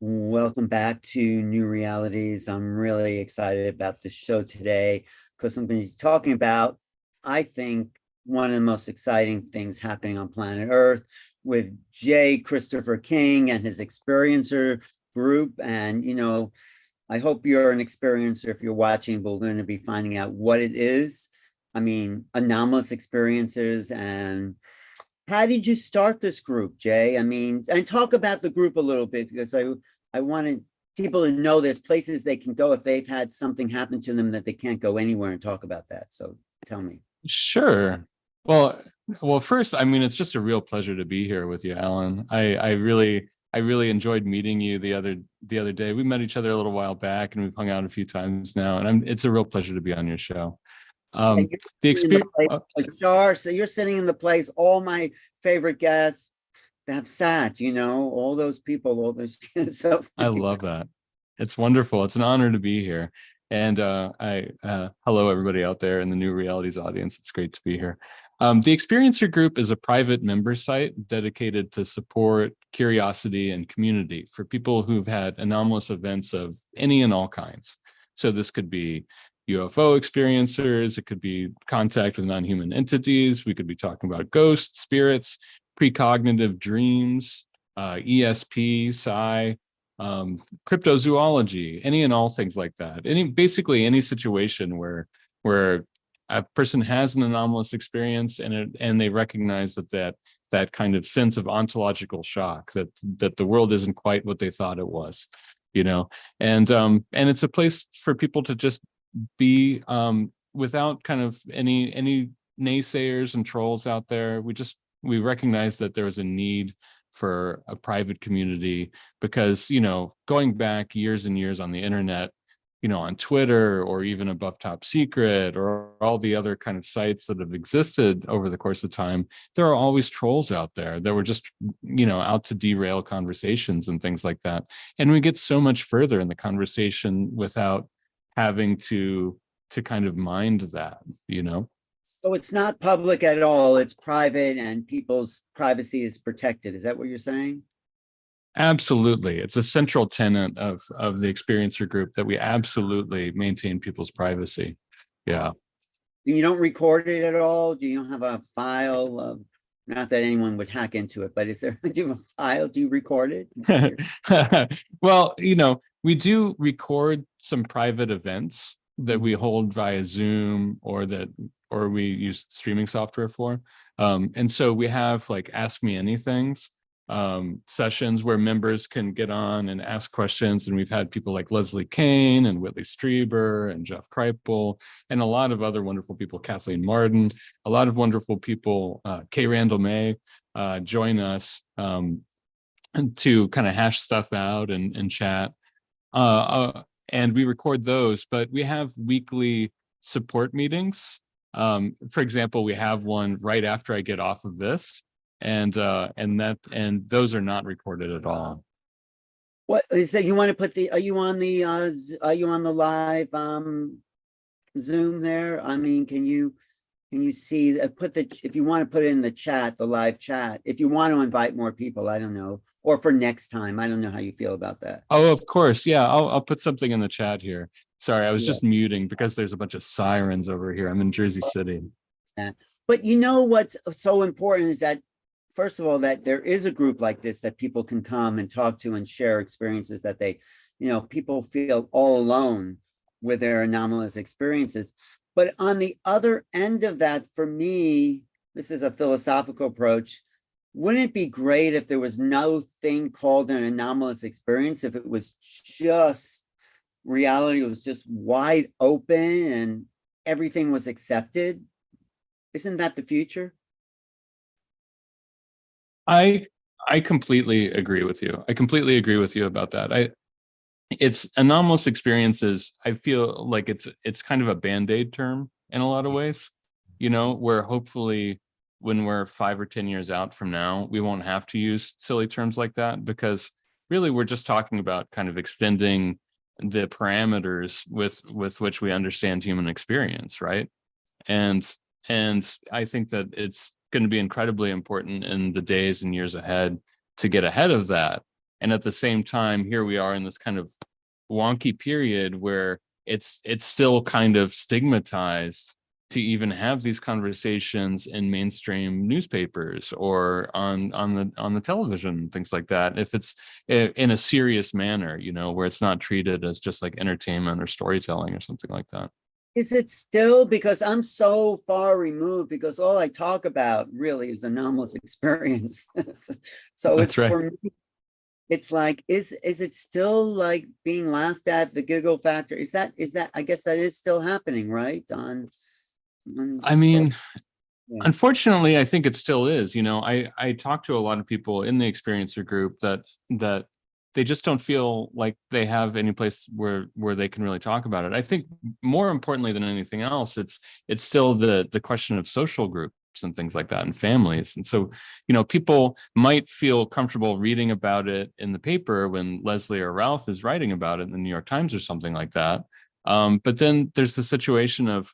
Welcome back to New Realities. I'm really excited about the show today because I'm going to be talking about, I think, one of the most exciting things happening on planet Earth with J. Christopher King and his experiencer group. And, I hope you're an experiencer if you're watching, but we're going to be finding out what it is. I mean, anomalous experiences. And how did you start this group, Jay? I mean, and talk about the group a little bit because I wanted people to know there's places they can go if they've had something happen to them that they can't go anywhere and talk about that. So tell me. Sure. Well, first, I mean, it's just a real pleasure to be here with you, Alan. I really enjoyed meeting you the other day. We met each other a little while back, and we've hung out a few times now. And it's a real pleasure to be on your show. And you're The sitting in the experience. place, Ashar, so you're sitting in the place, all my favorite guests have sat, all those people, all those. So I love that. It's wonderful. It's an honor to be here. And hello, everybody out there in the New Realities audience. It's great to be here. The Experiencer Group is a private member site dedicated to support curiosity and community for people who've had anomalous events of any and all kinds. So this could be UFO experiencers, it could be contact with non-human entities, we could be talking about ghosts, spirits, precognitive dreams, ESP, psi, cryptozoology, any and all things like that. Basically any situation where a person has an anomalous experience and they recognize that kind of sense of ontological shock that the world isn't quite what they thought it was, and it's a place for people to just be without kind of any naysayers and trolls out there. We recognize that there was a need for a private community because, going back years and years on the internet, on Twitter or even Above Top Secret or all the other kind of sites that have existed over the course of time, there are always trolls out there that were just, out to derail conversations and things like that. And we get so much further in the conversation without having to kind of mind that. So it's not public at all. It's private and people's privacy is protected. Is that what you're saying? Absolutely. It's a central tenet of the Experiencer Group that we absolutely maintain people's privacy. Yeah. You don't record it at all? Do you have a file of, not that anyone would hack into it, but do you have a file? Do you record it? Well, we do record some private events that we hold via Zoom or we use streaming software for. And so we have like Ask Me Anythings sessions where members can get on and ask questions. And we've had people like Leslie Kane and Whitley Strieber and Jeff Kripal and a lot of other wonderful people, Kathleen Martin, a lot of wonderful people, Kay Randall May, join us to kind of hash stuff out and chat. And we record those, but we have weekly support meetings. For example, we have one right after I get off of this, and those are not recorded at all. What is that? You want to put are you on the live Zoom there? I mean, can you see if you want to put it in the chat, the live chat, if you want to invite more people, I don't know, or for next time, I don't know how you feel about that. Oh, of course. Yeah. I'll put something in the chat here. Sorry, I was just muting because there's a bunch of sirens over here. I'm in Jersey City. Yeah. But what's so important is that, first of all, that there is a group like this that people can come and talk to and share experiences that people feel all alone with their anomalous experiences. But on the other end of that, for me, this is a philosophical approach. Wouldn't it be great if there was no thing called an anomalous experience, if it was just reality was just wide open and everything was accepted? Isn't that the future? I completely agree with you. I completely agree with you about that. It's anomalous experiences. I feel like it's kind of a band-aid term in a lot of ways, where hopefully when we're 5 or 10 years out from now, we won't have to use silly terms like that, because really we're just talking about kind of extending the parameters with which we understand human experience, right? And I think that it's going to be incredibly important in the days and years ahead to get ahead of that And at the same time, here we are in this kind of wonky period where it's still kind of stigmatized to even have these conversations in mainstream newspapers or on the television, things like that. If it's in a serious manner, where it's not treated as just like entertainment or storytelling or something like that. Is it still, because I'm so far removed, because all I talk about really is anomalous experience. So That's it's right. for me, it's like, is it still like being laughed at, the giggle factor? Is that, I guess that is still happening, right? I mean, yeah. unfortunately, I think it still is. I talk to a lot of people in the experiencer group that they just don't feel like they have any place where they can really talk about it. I think more importantly than anything else, it's still the question of social groups and things like that, and families. And so, people might feel comfortable reading about it in the paper when Leslie or Ralph is writing about it in the New York Times or something like that. But then there's the situation of,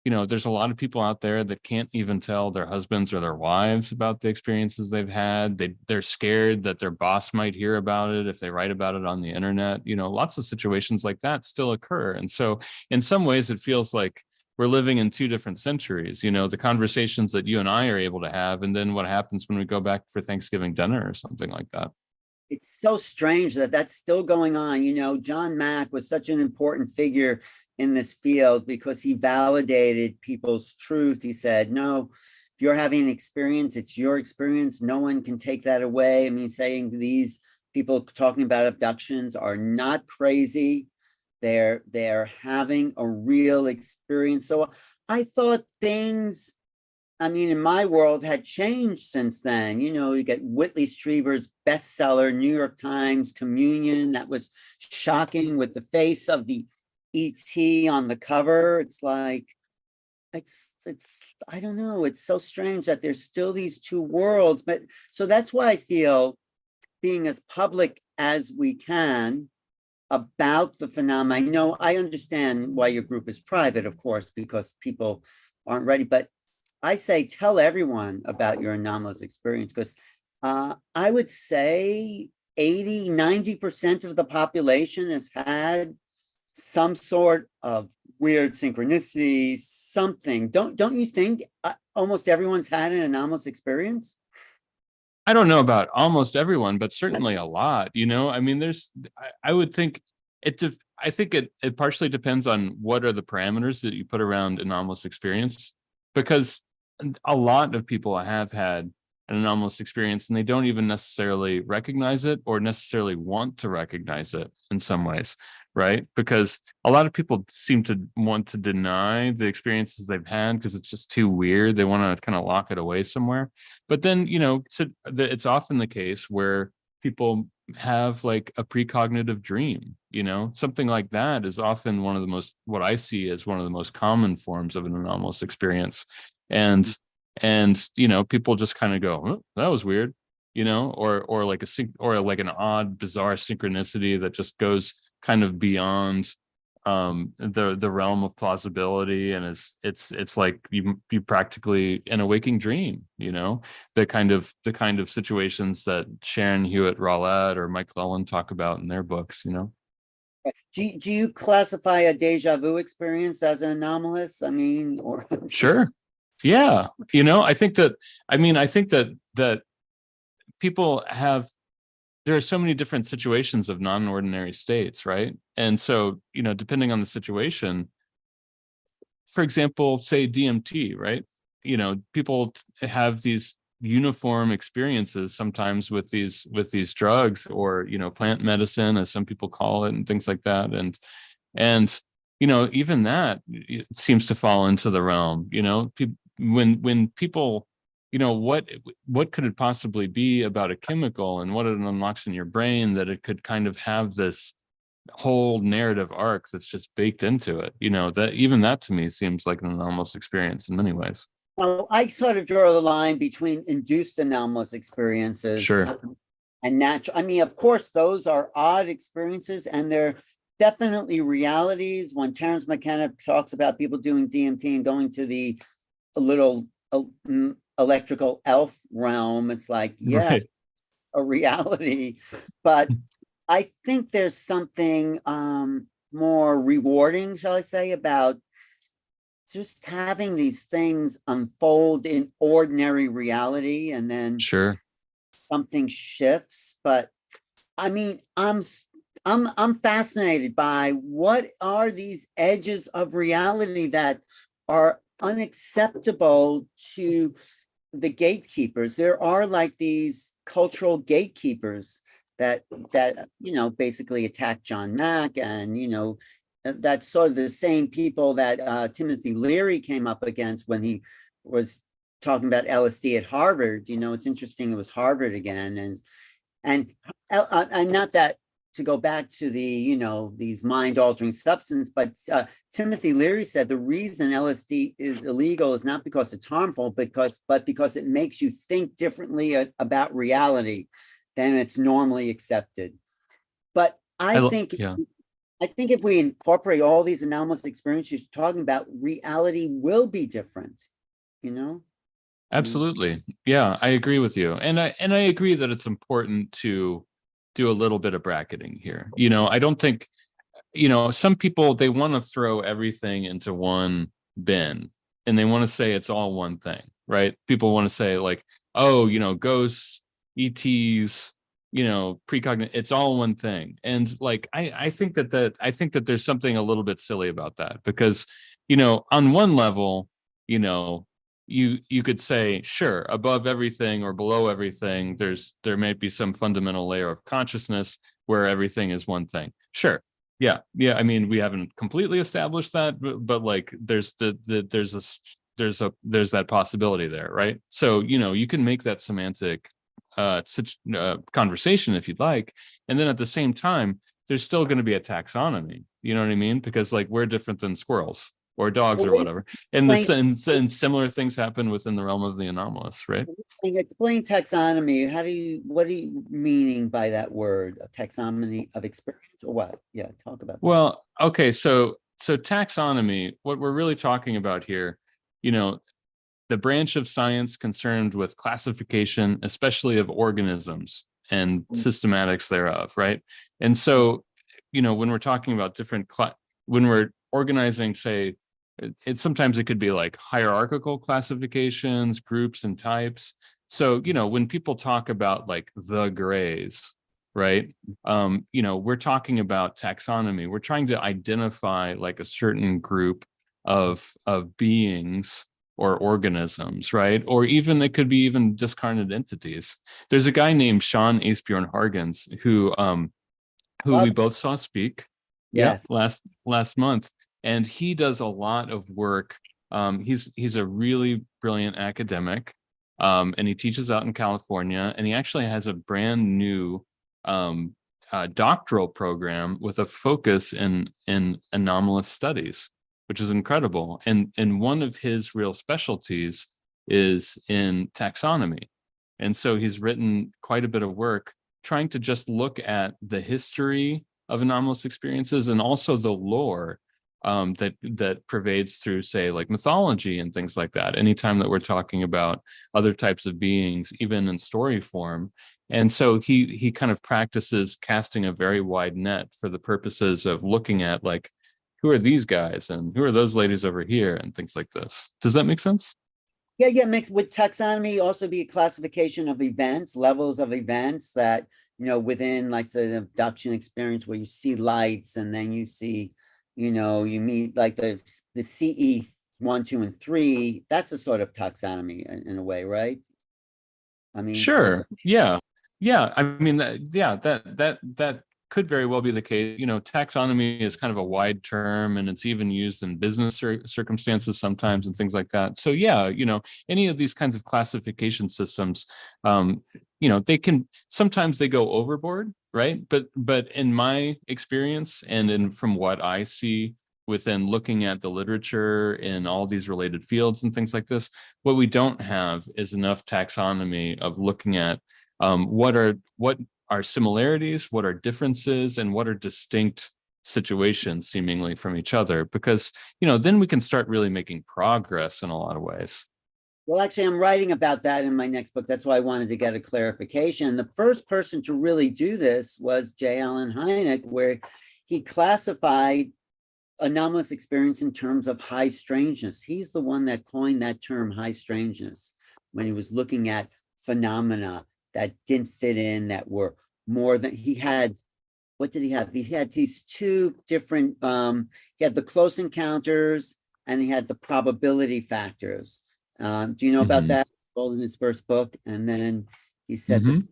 there's a lot of people out there that can't even tell their husbands or their wives about the experiences they've had. They're scared that their boss might hear about it if they write about it on the internet. Lots of situations like that still occur. And so in some ways, it feels like we're living in two different centuries, the conversations that you and I are able to have, and then what happens when we go back for Thanksgiving dinner or something like that. It's so strange that that's still going on. John Mack was such an important figure in this field because he validated people's truth. He said, no, if you're having an experience, it's your experience. No one can take that away. I mean, saying these people talking about abductions are not crazy. They're having a real experience. So I thought things, in my world, had changed since then. You get Whitley Strieber's bestseller, New York Times, Communion, that was shocking, with the face of the ET on the cover. It's like, it's I don't know, it's so strange that there's still these two worlds. But so that's why I feel being as public as we can about the phenomenon. I understand why your group is private, of course, because people aren't ready, but I say tell everyone about your anomalous experience, because I would say 80–90% of the population has had some sort of weird synchronicity, something. Don't you think almost everyone's had an anomalous experience? I don't know about almost everyone, but certainly a lot. I would think I think it partially depends on what are the parameters that you put around anomalous experience, because a lot of people have had an anomalous experience and they don't even necessarily recognize it or necessarily want to recognize it in some ways, right? Because a lot of people seem to want to deny the experiences they've had because it's just too weird. They want to kind of lock it away somewhere. But then, it's often the case where people have like a precognitive dream, something like that is often what I see as one of the most common forms of an anomalous experience. And people just kind of go, oh, that was weird, or like an odd, bizarre synchronicity that just goes kind of beyond the realm of plausibility, and it's like you practically in a waking dream, the kind of situations that Sharon Hewitt Rowlett or Mike Llewellyn talk about in their books. Do you classify a deja vu experience as an anomalous? Or Sure. Yeah. I think that people have, there are so many different situations of non-ordinary states, right? And so, depending on the situation, for example, say DMT, right? People have these uniform experiences sometimes with these drugs, or, plant medicine, as some people call it, and things like that. And even that, it seems to fall into the realm, when people, what could it possibly be about a chemical and what it unlocks in your brain that it could kind of have this whole narrative arc that's just baked into it, that to me seems like an anomalous experience in many ways. Well, I sort of draw the line between induced anomalous experiences Sure. and natural. Of course, those are odd experiences, and they're definitely realities. When Terence McKenna talks about people doing DMT and going to the little electrical elf realm, it's like, yeah, Right. a reality, but I think there's something more rewarding, shall I say, about just having these things unfold in ordinary reality, and then Sure. something shifts. But I mean, I'm fascinated by what are these edges of reality that are unacceptable to the gatekeepers. There are like these cultural gatekeepers that basically attack John Mack, and that's sort of the same people that Timothy Leary came up against when he was talking about LSD at Harvard. It's interesting, it was Harvard again, and not that to go back to these mind-altering substances, but Timothy Leary said the reason LSD is illegal is not because it's harmful, but because it makes you think differently about reality than it's normally accepted. But I think if we incorporate all these anomalous experiences you're talking about, reality will be different. Absolutely. Yeah, I agree with you. And I agree that it's important to do a little bit of bracketing here. I don't think, some people, they want to throw everything into one bin and they want to say it's all one thing, right? People want to say like, oh, ghosts, ETs, precognitive, it's all one thing. And like, I think that there's something a little bit silly about that, because, on one level, you could say, sure, above everything or below everything, there may be some fundamental layer of consciousness where everything is one thing. Sure. Yeah. I mean, we haven't completely established that, but like there's that possibility there, right? So, you can make that semantic conversation if you'd like. And then at the same time, there's still going to be a taxonomy. You know what I mean? Because like we're different than squirrels or dogs or whatever. And and similar things happen within the realm of the anomalous, right? Explain taxonomy. What are you meaning by that word, a taxonomy of experience, or what? Yeah, talk about that. Well, okay, so taxonomy, what we're really talking about here, the branch of science concerned with classification, especially of organisms and systematics thereof, right? And so, when we're talking about different, when we're organizing, say, sometimes it could be like hierarchical classifications, groups and types. So, when people talk about like the grays, right? We're talking about taxonomy. We're trying to identify like a certain group of beings or organisms, right? Or even it could be even discarnate entities. There's a guy named Sean Asbjorn Hargens who we both saw speak. Yes. Yeah, last month. And he does a lot of work. He's a really brilliant academic, and he teaches out in California. And he actually has a brand new doctoral program with a focus in anomalous studies, which is incredible. And one of his real specialties is in taxonomy. And so he's written quite a bit of work trying to just look at the history of anomalous experiences and also the lore that pervades through, say, like mythology and things like that. Anytime that we're talking about other types of beings, even in story form. And so he kind of practices casting a very wide net for the purposes of looking at like, who are these guys and who are those ladies over here and things like this. Does that make sense? Yeah. Mixed with taxonomy also be a classification of events, levels of events that, within like the abduction experience where you see lights and then you see, you meet like the CE 1, 2, and 3. That's a sort of taxonomy in a way, right? I mean, Sure. Yeah. I mean, that could very well be the case. Taxonomy is kind of a wide term, and it's even used in business circumstances sometimes and things like that. So yeah, any of these kinds of classification systems, they can sometimes they go overboard, right? But in my experience and from what I see within looking at the literature in all these related fields and things like this, what we don't have is enough taxonomy of looking at what are similarities, what are differences, and what are distinct situations seemingly from each other, because then we can start really making progress in a lot of ways. Well, actually, I'm writing about that in my next book. That's why I wanted to get a clarification. The first person to really do this was J. Allen Hynek, where he classified anomalous experience in terms of high strangeness. He's the one that coined that term, high strangeness, when he was looking at phenomena that didn't fit in, that were more than he had. What did he have? He had these two different, he had the close encounters and he had the probability factors. Do you know about Hmm. that? All in his first book. And then he said Hmm. this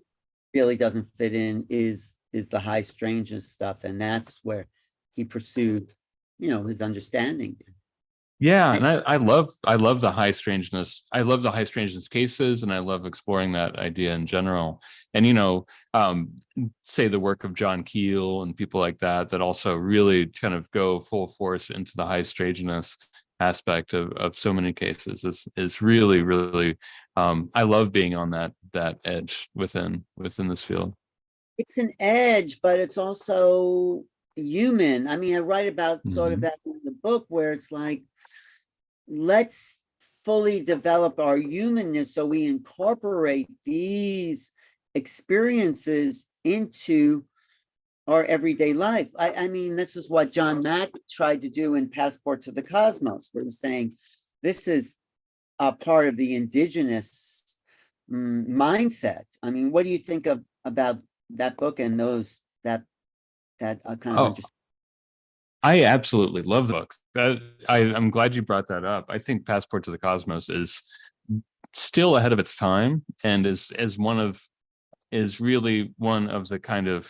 really doesn't fit in is the high strangeness stuff. And that's where he pursued, his understanding. Yeah, And and I love the high strangeness. I love the high strangeness cases, and I love exploring that idea in general. And say the work of John Keel and people like that that also really kind of go full force into the high strangeness aspect of so many cases is really, really I love being on that edge within this field. it's an edge, but it's also human. I mean, I write about sort of Hmm. that in the book where it's like, let's fully develop our humanness so we incorporate these experiences into our everyday life. I mean, this is what John Mack tried to do in Passport to the Cosmos, where he was saying this is a part of the indigenous mindset. I mean, what do you think of about that book and those that kind of Oh, understanding? I absolutely love the book. I'm glad you brought that up. I think Passport to the Cosmos is still ahead of its time and is really one of the kind of,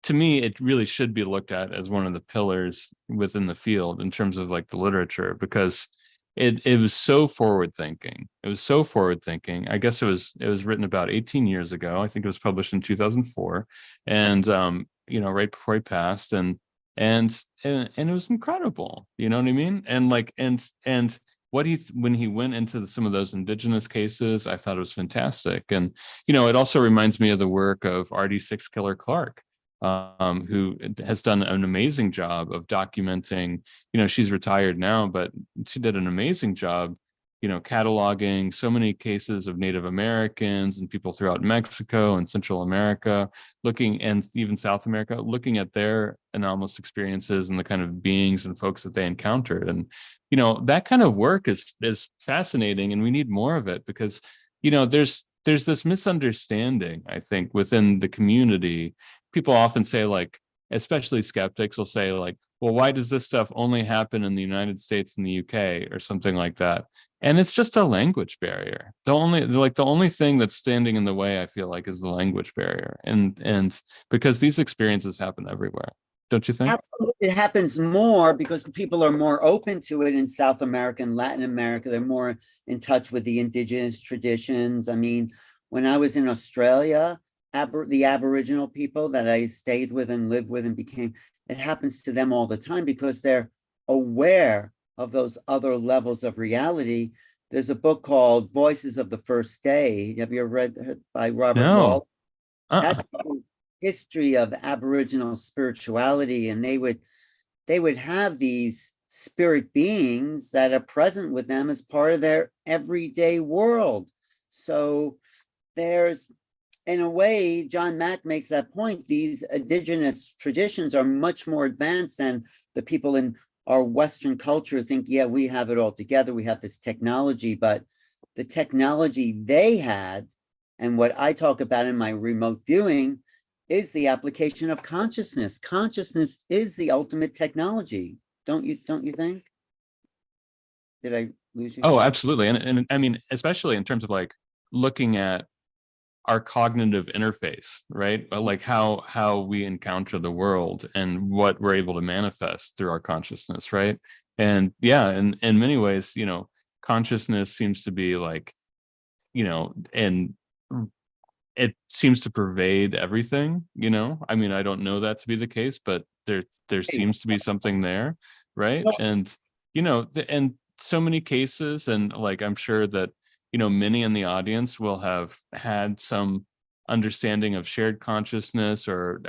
to me, it really should be looked at as one of the pillars within the field in terms of like the literature, because it was so forward thinking. It was so forward thinking. I guess it was written about 18 years ago. I think it was published in 2004, and right before he passed, and it was incredible. You know what I mean? And like and what when he went into some of those indigenous cases, I thought it was fantastic. And it also reminds me of the work of RD6 Killer Clark, who has done an amazing job of documenting. She's retired now, but she did an amazing job, cataloging so many cases of Native Americans and people throughout Mexico and Central America, and even South America, looking at their anomalous experiences and the kind of beings and folks that they encountered. And, that kind of work is fascinating, and we need more of it because, there's this misunderstanding, I think, within the community. People often say, like, especially skeptics will say, like, well, why does this stuff only happen in the United States and the UK or something like that? And it's just a language barrier. The only thing that's standing in the way, I feel like, is the language barrier. And because these experiences happen everywhere, don't you think? Absolutely. It happens more because people are more open to it in South America and Latin America. They're more in touch with the indigenous traditions. I mean, when I was in Australia, the Aboriginal people that I stayed with and lived with and became, it happens to them all the time because they're aware of those other levels of reality. There's a book called Voices of the First Day. Have you ever read it by Robert No. Wall? Uh-uh. That's the history of Aboriginal spirituality, and they would have these spirit beings that are present with them as part of their everyday world. So there's, in a way, John Mack makes that point. These indigenous traditions are much more advanced than the people in our Western culture think, yeah, we have it all together. We have this technology, but the technology they had, and what I talk about in my remote viewing, is the application of consciousness. Consciousness is the ultimate technology. Don't you think? Did I lose you? Oh, absolutely. And I mean, especially in terms of like looking at our cognitive interface, right? Like how we encounter the world and what we're able to manifest through our consciousness, right? And yeah, in many ways, consciousness seems to be like, and it seems to pervade everything. I mean, I don't know that to be the case, but there seems to be something there, right? And and so many cases, and like I'm sure that many in the audience will have had some understanding of shared consciousness, or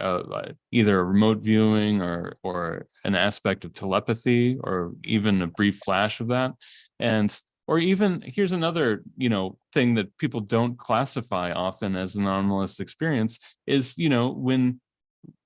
either a remote viewing, or an aspect of telepathy, or even a brief flash of that. And Or even here's another, thing that people don't classify often as an anomalous experience is, when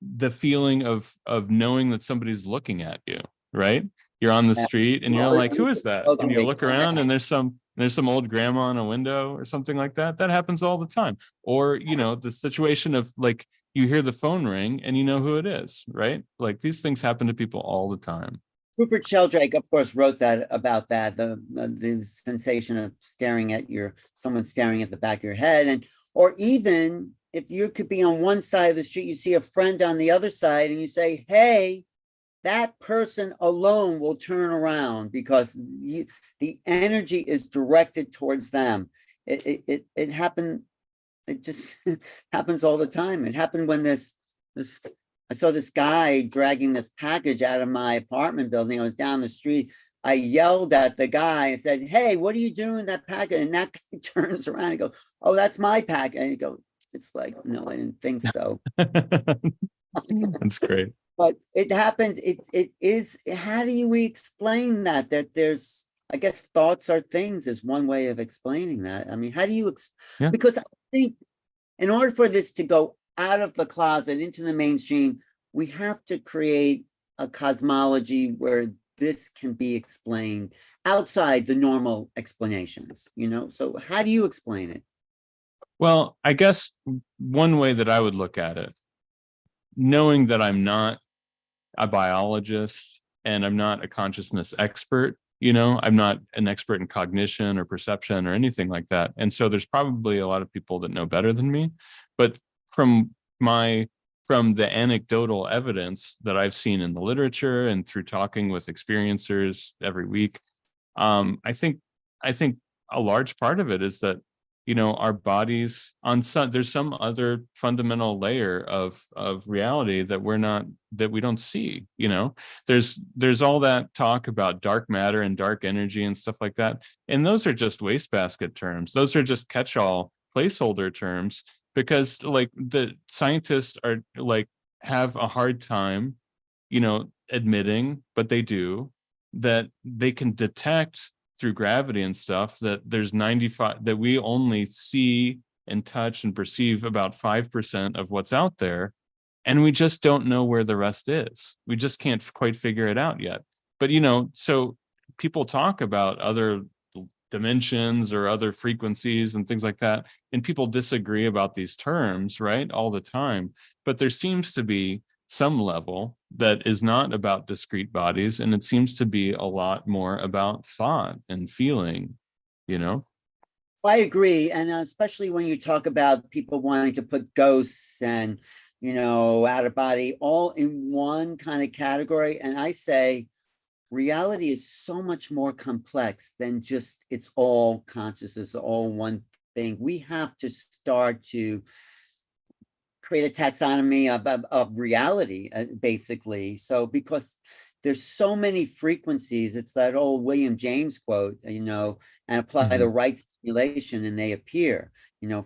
the feeling of knowing that somebody's looking at you, right? You're on the street and you're like, who is that? And you look around and there's some old grandma in a window or something like that. That happens all the time. Or, the situation of like, you hear the phone ring and you know who it is, right? Like these things happen to people all the time. Rupert Sheldrake, of course, wrote that about that, the sensation of someone staring at the back of your head. And, or even if you could be on one side of the street, you see a friend on the other side and you say, hey, that person alone will turn around because the energy is directed towards them. It happened. It just happens all the time. It happened when I saw this guy dragging this package out of my apartment building. I was down the street. I yelled at the guy and said, hey, what are you doing that package? And that guy turns around and goes, oh, that's my package. And he goes, it's like, no, I didn't think so. That's great. But it happens. It is. How do we explain that? That there's, I guess, thoughts are things is one way of explaining that. I mean, how do you? Because I think in order for this to go out of the closet into the mainstream, we have to create a cosmology where this can be explained outside the normal explanations. So how do you explain it? Well, I guess one way that I would look at it, knowing that I'm not a biologist and I'm not a consciousness expert, I'm not an expert in cognition or perception or anything like that. And so there's probably a lot of people that know better than me. But from the anecdotal evidence that I've seen in the literature and through talking with experiencers every week, I think a large part of it is that our bodies there's some other fundamental layer of reality that we don't see. There's all that talk about dark matter and dark energy and stuff like that, and those are just wastebasket terms. Those are just catch-all placeholder terms, because like the scientists are like have a hard time admitting, but they do, that they can detect through gravity and stuff that there's 95, that we only see and touch and perceive about 5% of what's out there, and we just don't know where the rest is. We just can't quite figure it out yet. But so people talk about other dimensions or other frequencies and things like that, and people disagree about these terms, right, all the time. But there seems to be some level that is not about discrete bodies, and it seems to be a lot more about thought and feeling. I agree, and especially when you talk about people wanting to put ghosts and out of body all in one kind of category, and I say reality is so much more complex than just it's all consciousness, all one thing. We have to start to create a taxonomy of reality, basically. So because there's so many frequencies, it's that old William James quote, and apply the right stimulation and they appear,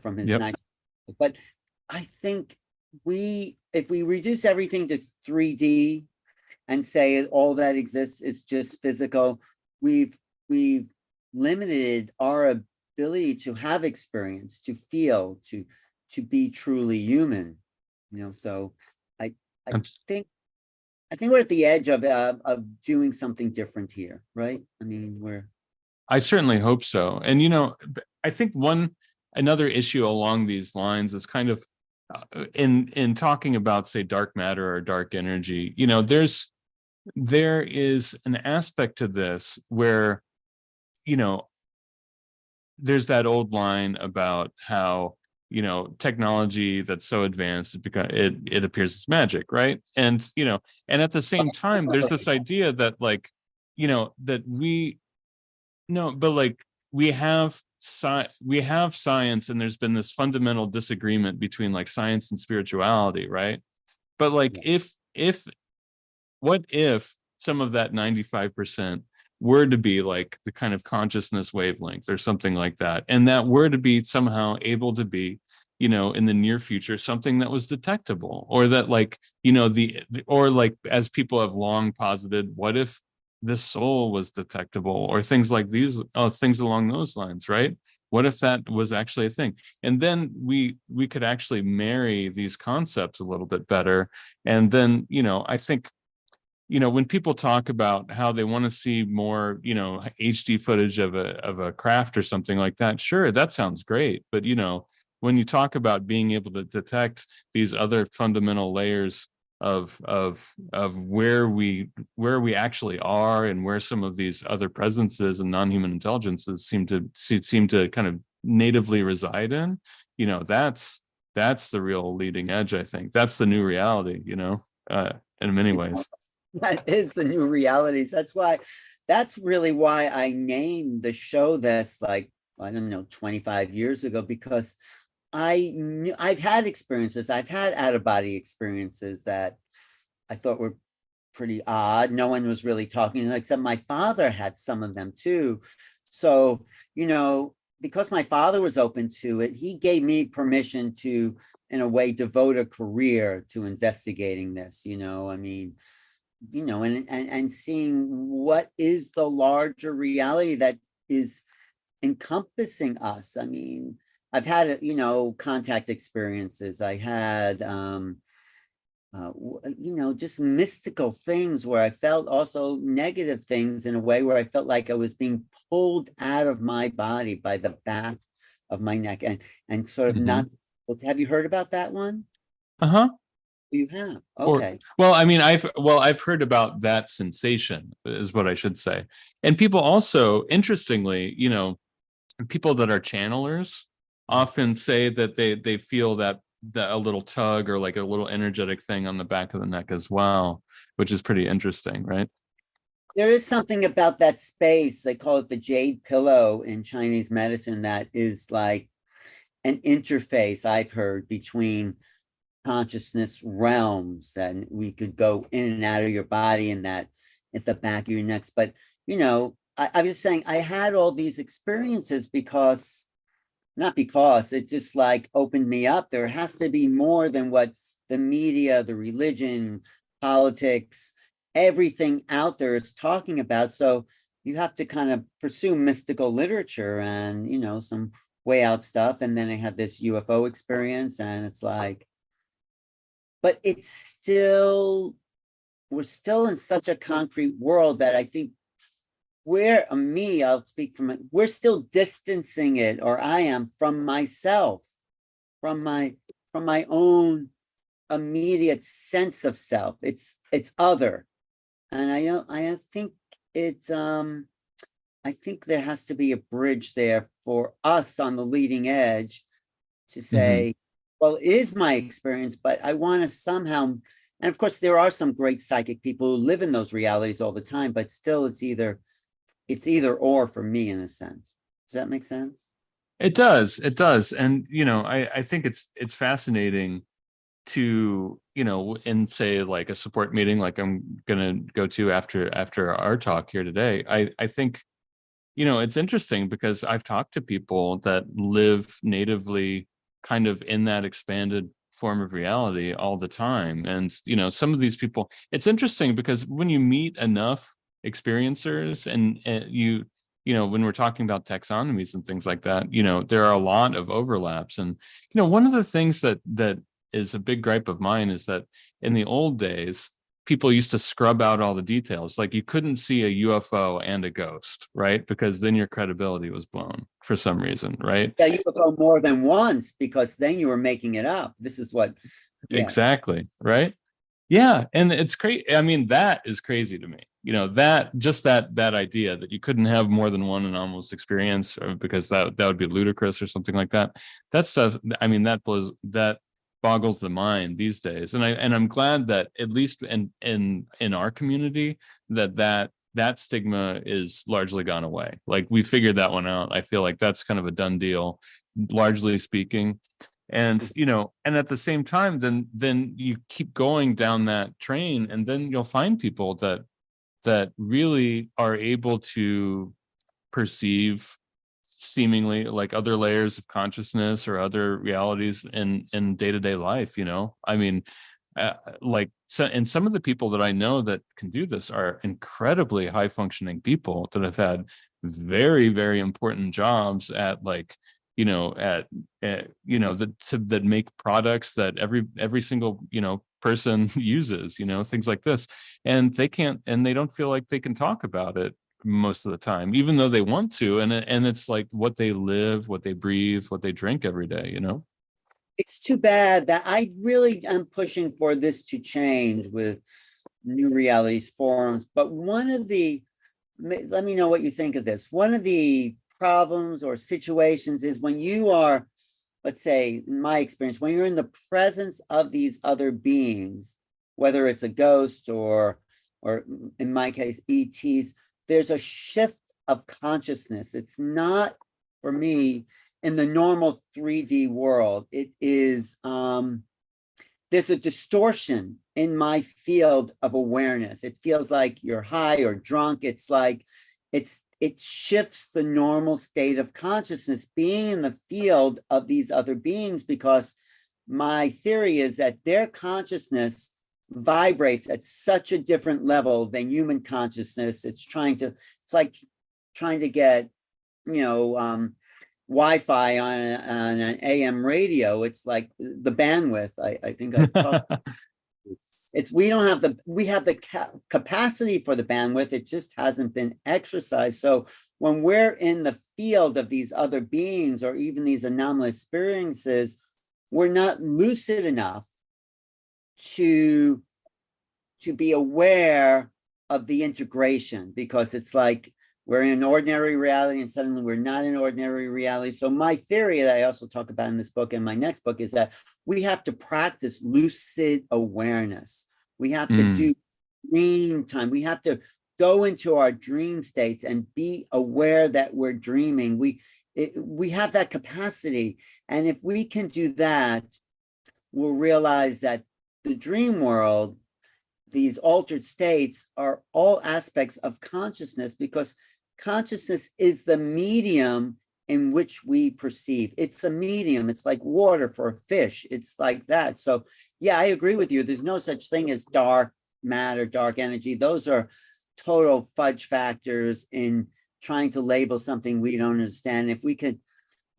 from his night. But I think if we reduce everything to 3D and say all that exists is just physical, we've limited our ability to have experience, to feel, to be truly human. So I think we're at the edge of doing something different here, right? I mean, I certainly hope so. And I think another issue along these lines is kind of in talking about, say, dark matter or dark energy. There is an aspect to this where there's that old line about how technology that's so advanced because it appears as magic, right? And and at the same time there's this idea that that we have science, and there's been this fundamental disagreement between like science and spirituality, right? But what if some of that 95% were to be like the kind of consciousness wavelength or something like that, and that were to be somehow able to be in the near future something that was detectable, or that or as people have long posited, what if this soul was detectable, or things like these, things along those lines, right? What if that was actually a thing? And then we could actually marry these concepts a little bit better. And then, I think, when people talk about how they want to see more, HD footage of a craft or something like that, sure, that sounds great. But, when you talk about being able to detect these other fundamental layers of where we actually are, and where some of these other presences and non-human intelligences seem to kind of natively reside in, that's the real leading edge. I think that's the new reality, in many ways. That is the new realities. That's really why I named the show this, like, I don't know, 25 years ago, because I've had experiences. I've had out-of-body experiences that I thought were pretty odd. No one was really talking, except my father had some of them too. So, because my father was open to it, he gave me permission to, in a way, devote a career to investigating this, and seeing what is the larger reality that is encompassing us. I mean, I've had, contact experiences. I had, just mystical things where I felt also negative things in a way where I felt like I was being pulled out of my body by the back of my neck and sort of not. Have you heard about that one? Uh-huh. You have? Okay. Well, I mean, I've heard about that sensation, is what I should say. And people also, interestingly, people that are channelers often say that they feel that a little tug, or like a little energetic thing on the back of the neck as well, which is pretty interesting, right? There is something about that space. They call it the jade pillow in Chinese medicine, that is like an interface, I've heard, between consciousness realms, and we could go in and out of your body, and that at the back of your necks. But I was saying I had all these experiences because, not because, it just like opened me up. There has to be more than what the media, the religion, politics, everything out there is talking about. So you have to kind of pursue mystical literature and, some way out stuff. And then I had this UFO experience, and it's like, but it's still, we're still in such a concrete world that I think I'll speak from it, we're still distancing it, or I am, from myself, from my own immediate sense of self. It's other. And I think it's, I think there has to be a bridge there for us on the leading edge to say, well, it is my experience, but I want to somehow, and of course, there are some great psychic people who live in those realities all the time, but still it's either or for me, in a sense. Does that make sense? It does. And, I think it's fascinating to, in, say, like a support meeting, like I'm going to go to after our talk here today. I think, it's interesting because I've talked to people that live natively kind of in that expanded form of reality all the time. And, some of these people, it's interesting because when you meet enough experiencers, and when we're talking about taxonomies and things like that, there are a lot of overlaps. And, one of the things that is a big gripe of mine is that in the old days, people used to scrub out all the details. Like, you couldn't see a UFO and a ghost, right? Because then your credibility was blown for some reason, right? Yeah, UFO more than once, because then you were making it up. This is what. Yeah. Exactly. Right. Yeah. And it's crazy. I mean, that is crazy to me. That idea that you couldn't have more than one anomalous experience, because that would be ludicrous or something like that. That stuff, I mean, that boggles the mind these days. And I'm glad that, at least in our community, that stigma is largely gone away. Like, we figured that one out. I feel like that's kind of a done deal, largely speaking. And and at the same time, then you keep going down that train, and then you'll find people that really are able to perceive seemingly like other layers of consciousness or other realities in day-to-day life. I mean, like so, and some of the people that I know that can do this are incredibly high functioning people that have had very, very important jobs at like, you know, you know, that make products that every single, you know, person uses, you know, things like this. And they can't, and they don't feel like they can talk about it most of the time, even though they want to. And it's like what they live, what they breathe, what they drink every day, you know? It's too bad that I really am pushing for this to change with New Realities forums. But let me know what you think of this. One of the problems or situations is when you are, let's say, in my experience, when you're in the presence of these other beings, whether it's a ghost or in my case, ETs, there's a shift of consciousness. It's not, for me, in the normal 3D world. It is, there's a distortion in my field of awareness. It feels like you're high or drunk. It's like, it shifts the normal state of consciousness, being in the field of these other beings, because my theory is that their consciousness vibrates at such a different level than human consciousness. It's like trying to get, you know, Wi-Fi on an AM radio. It's like the bandwidth. I think I talked. We have the capacity for the bandwidth. It just hasn't been exercised. So when we're in the field of these other beings or even these anomalous experiences, we're not lucid enough to be aware of the integration, because it's like we're in an ordinary reality and suddenly we're not in ordinary reality. So my theory that I also talk about in this book and my next book is that we have to practice lucid awareness. We have to do dream time. We have to go into our dream states and be aware that we're dreaming. We have that capacity. And if we can do that, we'll realize that the dream world, these altered states, are all aspects of consciousness, because consciousness is the medium in which we perceive. It's a medium. It's like water for a fish. It's like that. So yeah, I agree with you. There's no such thing as dark matter, dark energy. Those are total fudge factors in trying to label something we don't understand. If we could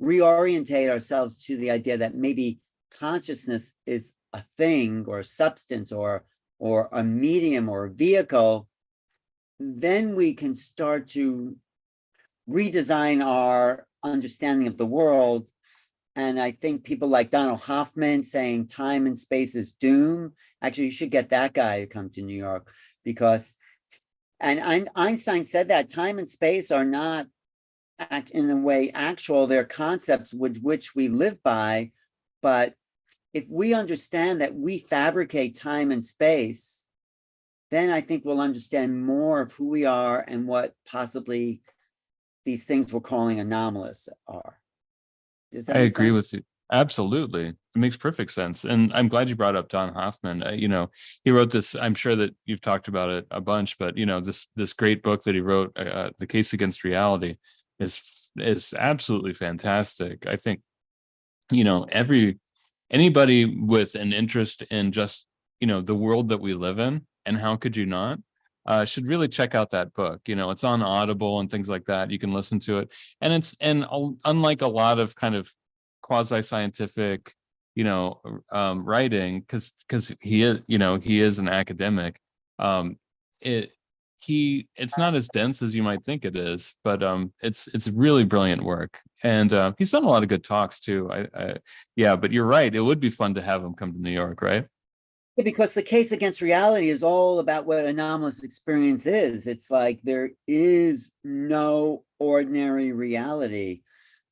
reorientate ourselves to the idea that maybe consciousness is a thing or a substance or a medium or a vehicle, then we can start to redesign our understanding of the world. And I think people like Donald Hoffman saying time and space is doom. Actually, you should get that guy to come to New York, because, and Einstein said that time and space are not in a way actual, they're concepts with which we live by. But if we understand that we fabricate time and space, then I think we'll understand more of who we are and what possibly these things we're calling anomalous are. Does that I make agree sense? with you. Absolutely. It makes perfect sense. And I'm glad you brought up Don Hoffman. You know, he wrote this, I'm sure that you've talked about it a bunch, but you know, this great book that he wrote, The Case Against Reality, is absolutely fantastic. I think, you know, anybody with an interest in just, you know, the world that we live in, and how could you not, should really check out that book. You know, it's on Audible and things like that. You can listen to it. And unlike a lot of kind of quasi-scientific, you know, writing, because he is, you know, he is an academic. It it's not as dense as you might think it is, but it's really brilliant work. And he's done a lot of good talks too. Yeah, but you're right. It would be fun to have him come to New York, right? Because the case against reality is all about what anomalous experience is. It's like there is no ordinary reality.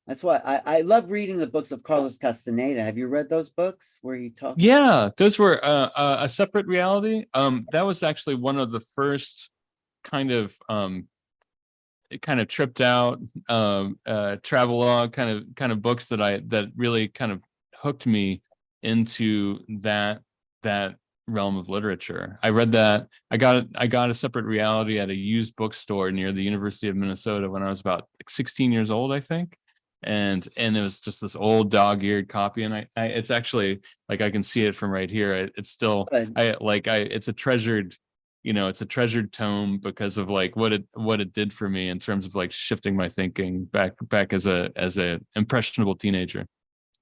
That's why I love reading the books of Carlos Castaneda. Have you read those books where he talks? Yeah, those were a separate reality. That was actually one of the first kind of tripped out travelogue kind of books that really kind of hooked me into that realm of literature. I read that. I got a separate reality at a used bookstore near the University of Minnesota when I was about 16 years old, I think. and it was just this old dog-eared copy, and I it's actually like I can see it from right here. It's still it's a treasured, it's a treasured tome because of like what it did for me in terms of like shifting my thinking back as a impressionable teenager.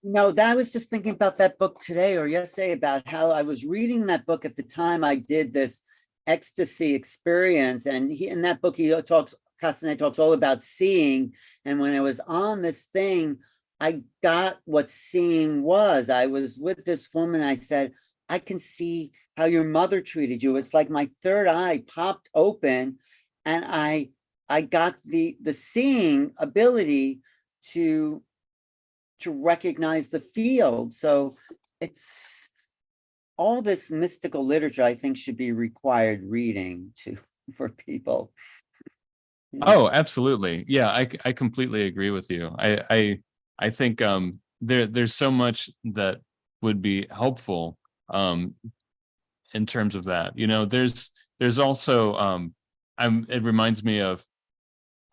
No, that I was just thinking about that book today or yesterday about how I was reading that book at the time I did this ecstasy experience. And in that book, Castanet talks all about seeing. And when I was on this thing, I got what seeing was. I was with this woman. I said, I can see how your mother treated you. It's like my third eye popped open, and I got the seeing ability to recognize the field. So it's all this mystical literature, I think, should be required reading for people. Oh, absolutely. Yeah, I completely agree with you. I think there's so much that would be helpful in terms of that. There's also it reminds me of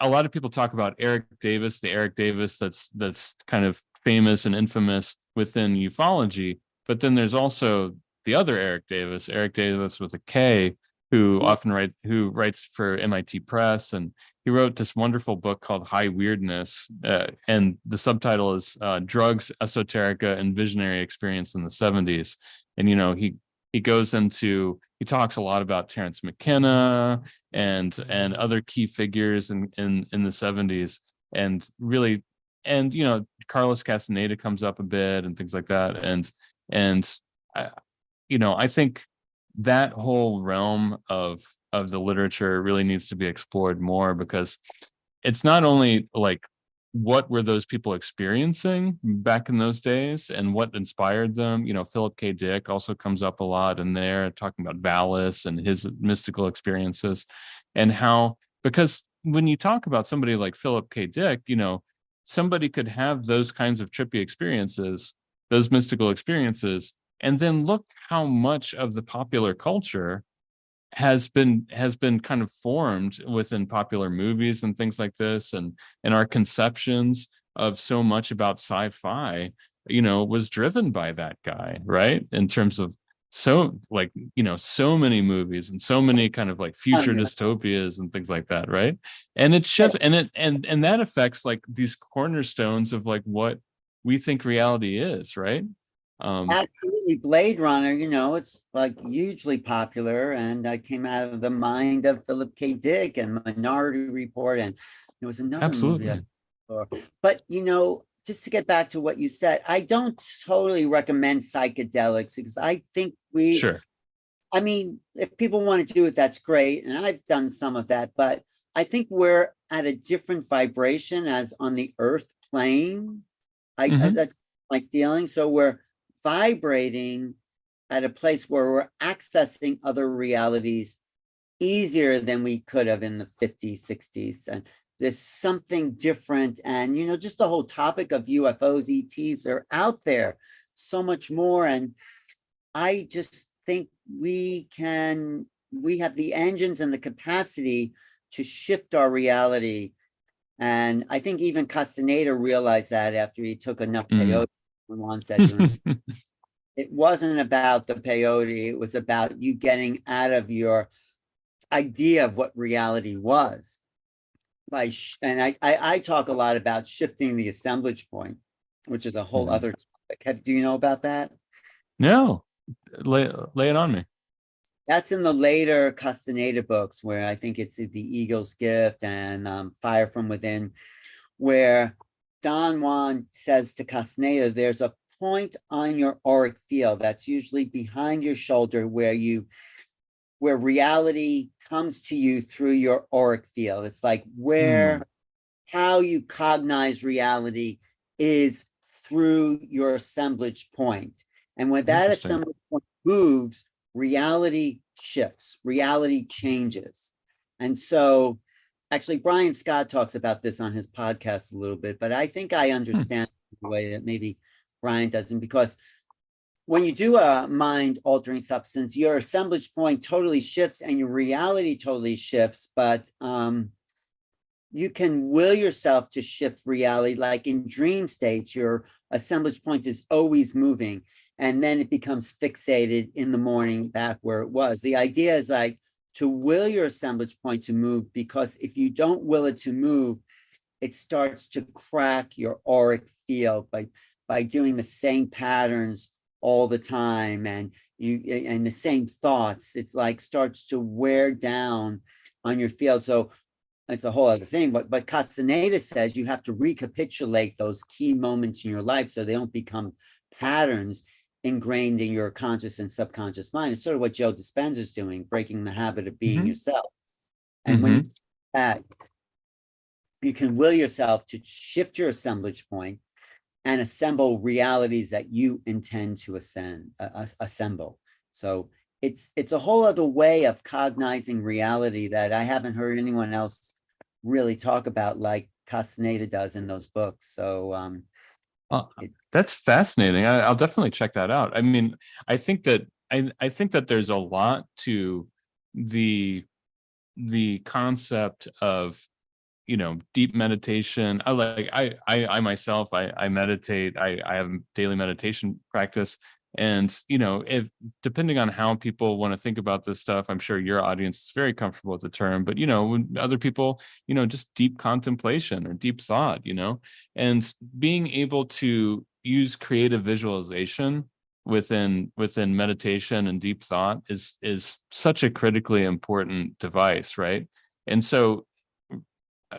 a lot of people talk about Eric Davis, the Eric Davis that's kind of famous and infamous within ufology, but then there's also the other Eric Davis with a K, who writes for MIT Press, and he wrote this wonderful book called High Weirdness, and the subtitle is Drugs, Esoterica, and Visionary Experience in the 70s. And he goes into, he talks a lot about Terence McKenna and other key figures in the 70s, and really, and Carlos Castaneda comes up a bit and things like that, and I think that whole realm of the literature really needs to be explored more, because it's not only like what were those people experiencing back in those days and what inspired them. Philip K. Dick also comes up a lot in there, talking about Valis and his mystical experiences, and how, because when you talk about somebody like Philip K. Dick, somebody could have those kinds of trippy experiences, those mystical experiences, and then look how much of the popular culture has been kind of formed within popular movies and things like this, and our conceptions of so much about sci-fi was driven by that guy, right? In terms of so many movies and so many kind of like future dystopias and things like that, right? And it shifts, and that affects like these cornerstones of like what we think reality is, right? Absolutely. Blade Runner, it's like hugely popular, and came out of the mind of Philip K. Dick, and Minority Report, and there was another Absolutely. movie. But just to get back to what you said, I don't totally recommend psychedelics, because I think Sure. I mean, if people want to do it, that's great, and I've done some of that, but I think we're at a different vibration as on the Earth plane. That's my feeling. So we're vibrating at a place where we're accessing other realities easier than we could have in the 50s, 60s. And there's something different. And, just the whole topic of UFOs, ETs are out there so much more. And I just think we have the engines and the capacity to shift our reality. And I think even Castaneda realized that after he took enough peyote. One said to him, it wasn't about the peyote, it was about you getting out of your idea of what reality was. And I talk a lot about shifting the assemblage point, which is a whole other topic. Do you know about that? No, lay it on me. That's in the later Castaneda books, where I think it's The Eagle's Gift and Fire from Within, where Don Juan says to Castaneda, there's a point on your auric field that's usually behind your shoulder where reality comes to you through your auric field. It's like how you cognize reality is through your assemblage point. And when that assemblage point moves, reality shifts, reality changes. And so actually, Brian Scott talks about this on his podcast a little bit, but I think I understand the way that maybe Brian doesn't, because when you do a mind-altering substance, your assemblage point totally shifts and your reality totally shifts, but you can will yourself to shift reality. Like in dream states, your assemblage point is always moving, and then it becomes fixated in the morning back where it was. The idea is like to will your assemblage point to move, because if you don't will it to move, it starts to crack your auric field by doing the same patterns all the time, and the same thoughts. It's like starts to wear down on your field. So it's a whole other thing, but Castaneda says you have to recapitulate those key moments in your life so they don't become patterns ingrained in your conscious and subconscious mind. It's sort of what Joe Dispenza's doing, breaking the habit of being yourself. And when you do that, you can will yourself to shift your assemblage point and assemble realities that you intend to assemble. So it's a whole other way of cognizing reality that I haven't heard anyone else really talk about like Castaneda does in those books. So that's fascinating. I'll definitely check that out. I mean, I think that there's a lot to the concept of, you know, deep meditation. I myself, I meditate. I have a daily meditation practice. And, you know, if depending on how people want to think about this stuff, I'm sure your audience is very comfortable with the term, but, you know, when other people, you know, just deep contemplation or deep thought, you know, and being able to use creative visualization within meditation and deep thought is such a critically important device, right? And so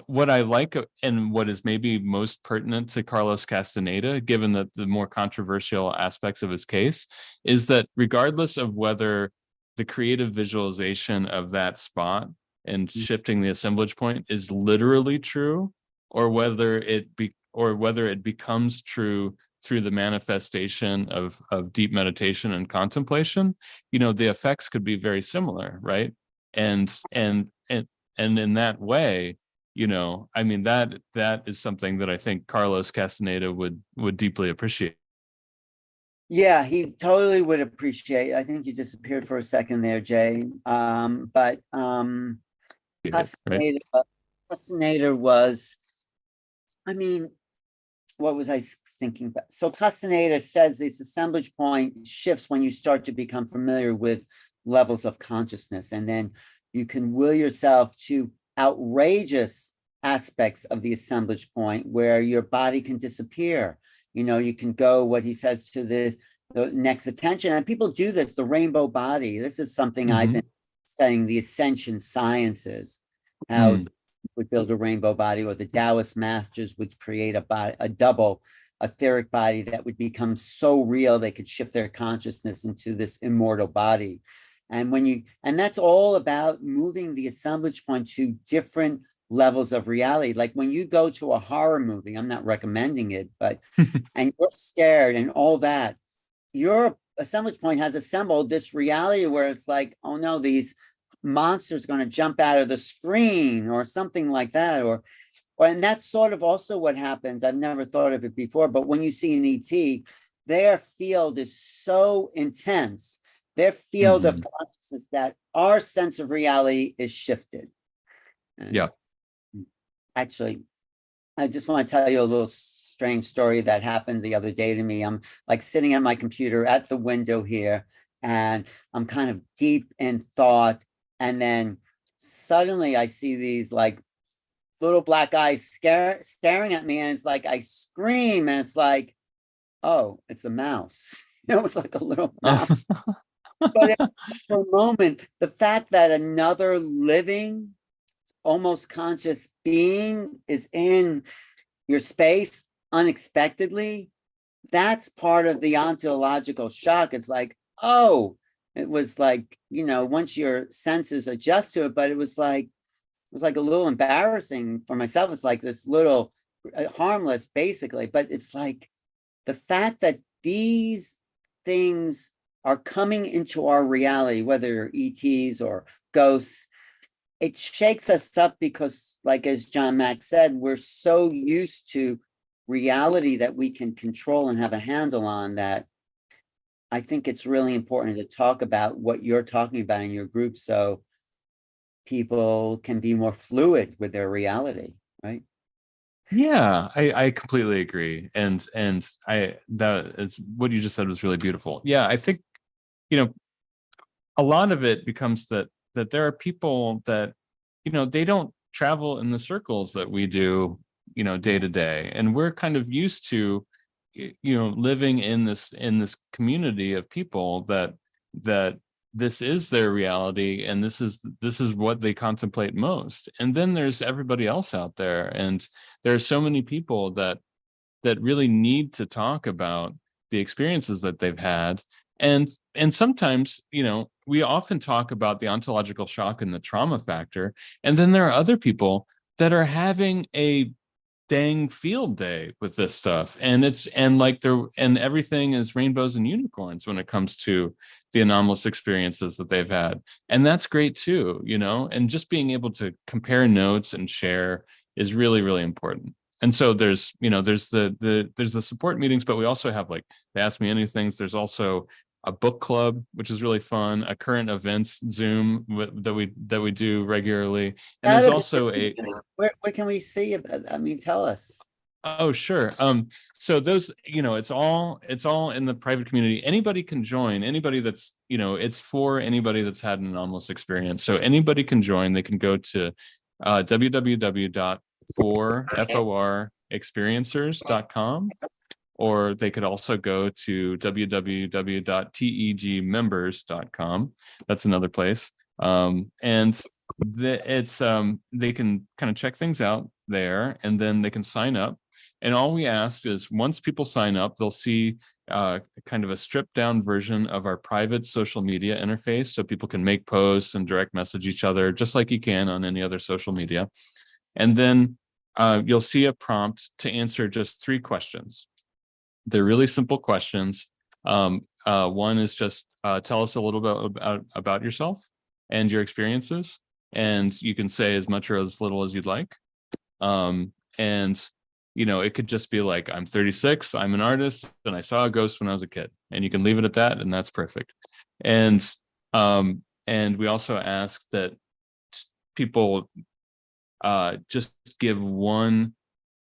what I like and what is maybe most pertinent to Carlos Castaneda, given that the more controversial aspects of his case, is that regardless of whether the creative visualization of that spot and shifting the assemblage point is literally true, or whether it becomes true through the manifestation of deep meditation and contemplation, you know, the effects could be very similar, right? And in that way, you know, I mean, that is something that I think Carlos Castaneda would deeply appreciate. yeah, he totally would appreciate. I think you disappeared for a second there, Jay. But Right? Castaneda was, I mean, what was I thinking about? So Castaneda says this assemblage point shifts when you start to become familiar with levels of consciousness, and then you can will yourself to outrageous aspects of the assemblage point where your body can disappear. You know, you can go, what he says, to the next attention. And people do this, the rainbow body. This is something I've been studying, the ascension sciences, how would build a rainbow body, or the Taoist masters would create a double etheric body that would become so real they could shift their consciousness into this immortal body. And that's all about moving the assemblage point to different levels of reality. Like when you go to a horror movie, I'm not recommending it, but and you're scared and all that, your assemblage point has assembled this reality where it's like, oh no, these monsters are going to jump out of the screen or something like that, and that's sort of also what happens. I've never thought of it before, but when you see an ET, their field is so intense, their field of consciousness, that our sense of reality is shifted. And yeah. Actually, I just want to tell you a little strange story that happened the other day to me. I'm like sitting at my computer at the window here, and I'm kind of deep in thought. And then suddenly I see these like little black eyes staring at me. And it's like I scream, and it's like, oh, it's a mouse. It was like a little mouse. But for a moment, the fact that another living, almost conscious being is in your space unexpectedly, that's part of the ontological shock. It's like, oh, it was like, you know, once your senses adjust to it, but it was like a little embarrassing for myself. It's like this little harmless, basically, but it's like the fact that these things are coming into our reality, whether ETs or ghosts, it shakes us up because, like as John Mack said, we're so used to reality that we can control and have a handle on, that I think it's really important to talk about what you're talking about in your group so people can be more fluid with their reality. right? Yeah, I completely agree. And that is what you just said was really beautiful. Yeah, I think, you know, a lot of it becomes that there are people that, they don't travel in the circles that we do, day to day. And we're kind of used to, living in this community of people that this is their reality, and this is what they contemplate most. And then there's everybody else out there, and there are so many people that really need to talk about the experiences that they've had. And sometimes, we often talk about the ontological shock and the trauma factor, and then there are other people that are having a dang field day with this stuff, and everything is rainbows and unicorns when it comes to the anomalous experiences that they've had. And that's great too, and just being able to compare notes and share is really, really important. And so there's the support meetings, but we also have, like, the Ask Me Anythings. There's also a book club, which is really fun, a current events Zoom that we do regularly. And there's also Where can we see it? I mean, tell us. Oh, sure. So those, it's all in the private community. Anybody can join. Anybody that's, it's for anybody that's had an anomalous experience. So anybody can join. They can go to www.forexperiencers.com, or they could also go to www.tegmembers.com. That's another place. And they can kind of check things out there, and then they can sign up. And all we ask is, once people sign up, they'll see kind of a stripped down version of our private social media interface, so people can make posts and direct message each other just like you can on any other social media. And then you'll see a prompt to answer just 3 questions. They're really simple questions. One is just tell us a little bit about yourself and your experiences, and you can say as much or as little as you'd like. And it could just be like, I'm 36, I'm an artist, and I saw a ghost when I was a kid, and you can leave it at that, and that's perfect. And we also ask that people just give one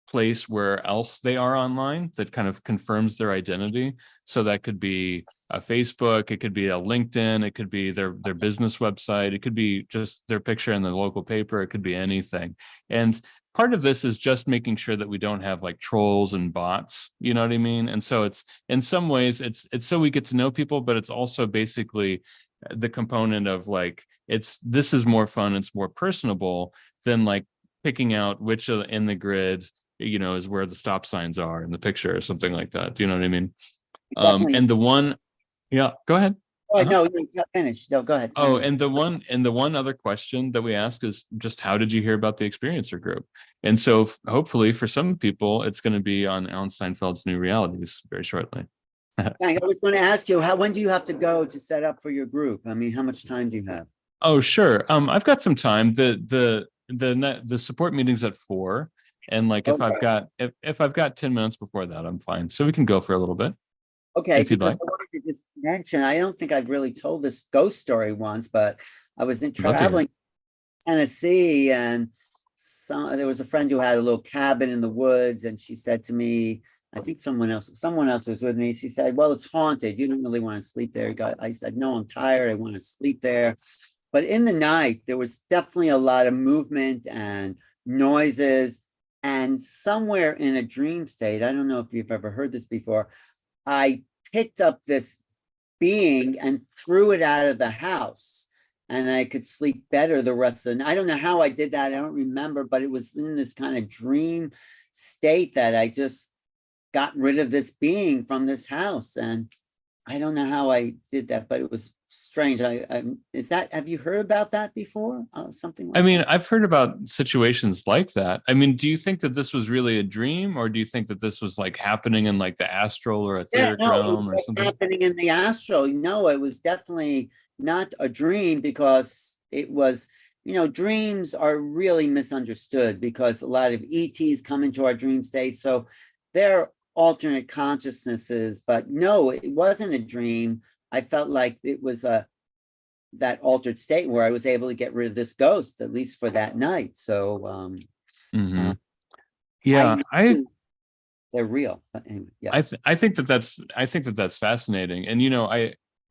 place where else they are online that kind of confirms their identity. So that could be a Facebook, it could be a LinkedIn, it could be their business website, it could be just their picture in the local paper, it could be anything. And part of this is just making sure that we don't have like trolls and bots, you know what I mean? And so it's, in some ways, it's so we get to know people, but it's also basically the component of like, this is more fun, it's more personable than like picking out which in the grid is where the stop signs are in the picture or something like that. Do you know what I mean? Definitely. And the one, yeah, go ahead. Oh, no, you finished. No, go ahead. Oh, and the one other question that we ask is just, how did you hear about the experiencer group? And so hopefully for some people, it's going to be on Alan Steinfeld's New Realities very shortly. I was going to ask you, when do you have to go to set up for your group? I mean, how much time do you have? Oh, sure. I've got some time. The support meeting's at 4. And like, if I've got 10 minutes before that, I'm fine. So we can go for a little bit. Okay, if you'd because like. I wanted to just mention, I don't think I've really told this ghost story once, but I was traveling in Tennessee, and there was a friend who had a little cabin in the woods, and she said to me, I think someone else was with me. She said, well, it's haunted. You don't really want to sleep there. I said, no, I'm tired. I want to sleep there. But in the night, there was definitely a lot of movement and noises. And somewhere in a dream state, I don't know if you've ever heard this before, I picked up this being and threw it out of the house, and I could sleep better the rest of the night. I don't know how I did that. I don't remember, but it was in this kind of dream state that I just got rid of this being from this house. And I don't know how I did that, but it was strange. Have you heard about that before? Something like that? I've heard about situations like that. Do you think that this was really a dream, or do you think that this was like happening in like the astral or etheric realm or something? Happening in the astral. No, it was definitely not a dream, because it was, dreams are really misunderstood because a lot of ETs come into our dream state. So they're alternate consciousnesses, but no, it wasn't a dream. I felt like it was that altered state where I was able to get rid of this ghost, at least for that night. So Hmm. I Yeah, know they're real. But anyway, yeah. I think that that's fascinating. And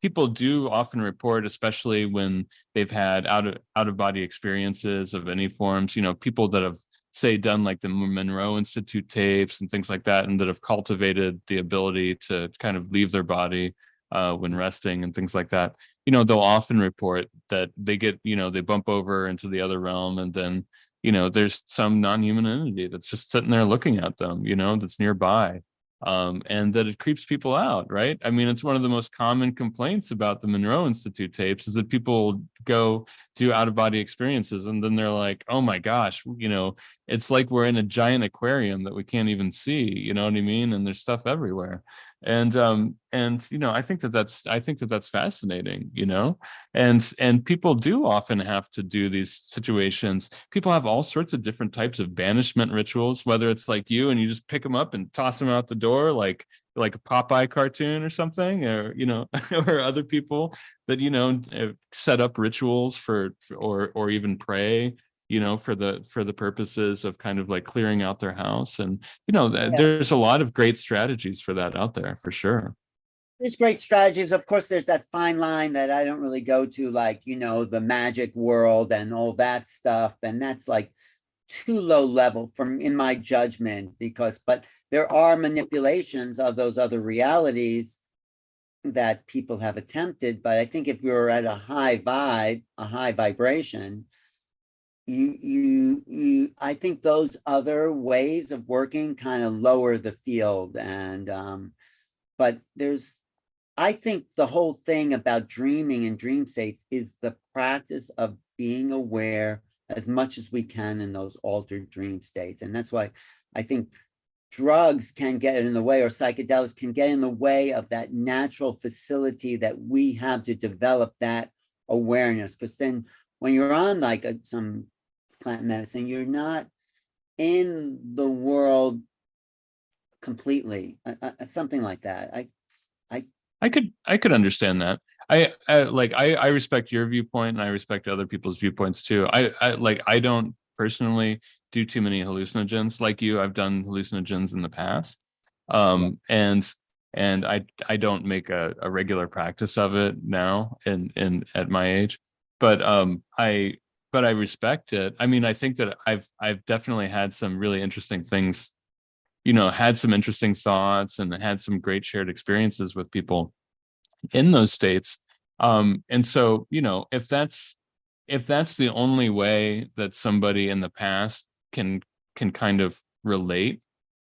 people do often report, especially when they've had out of body experiences of any forms, people that have, say, done like the Monroe Institute tapes and things like that, and that have cultivated the ability to kind of leave their body when resting and things like that. They'll often report that they get, they bump over into the other realm, and then there's some non-human entity that's just sitting there looking at them, that's nearby. And that it creeps people out, right? I mean, it's one of the most common complaints about the Monroe Institute tapes is that people go do out-of-body experiences, and then they're like, oh my gosh, it's like we're in a giant aquarium that we can't even see, you know what I mean? And there's stuff everywhere. And I think that's fascinating, and people do often have to do these situations. People have all sorts of different types of banishment rituals, whether it's like you and you just pick them up and toss them out the door like a Popeye cartoon or something, or or other people that set up rituals or even pray, for the purposes of kind of like clearing out their house. And Yeah. there's a lot of great strategies for that out there, for sure. There's great strategies. Of course, there's that fine line that I don't really go to, like, the magic world and all that stuff. And that's like too low level from in my judgment, but there are manipulations of those other realities that people have attempted. But I think if you're at a high vibe, a high vibration, I think those other ways of working kind of lower the field. And but I think the whole thing about dreaming and dream states is the practice of being aware as much as we can in those altered dream states. And that's why I think drugs can get in the way, or psychedelics can get in the way of that natural facility that we have to develop that awareness. Because then when you're on like some plant medicine, you're not in the world completely, something like that. I could understand that. I respect your viewpoint, and I respect other people's viewpoints too. I don't personally do too many hallucinogens like you. I've done hallucinogens in the past. And I don't make a regular practice of it now in at my age. But I respect it. I mean, I think that I've definitely had some really interesting things, had some interesting thoughts and had some great shared experiences with people in those states. And so, if that's the only way that somebody in the past can kind of relate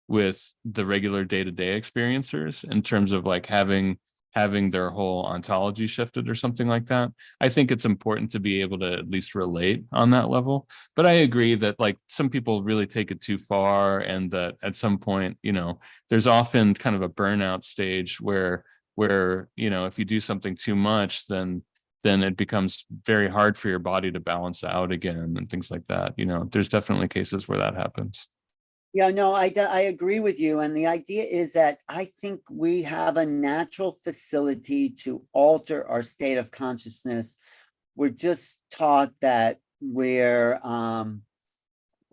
with the regular day-to-day experiencers in terms of like having their whole ontology shifted or something like that, I think it's important to be able to at least relate on that level. But I agree that like some people really take it too far, and that at some point, there's often kind of a burnout stage where if you do something too much, then it becomes very hard for your body to balance out again and things like that. There's definitely cases where that happens. Yeah, no, I agree with you. And the idea is that I think we have a natural facility to alter our state of consciousness. We're just taught that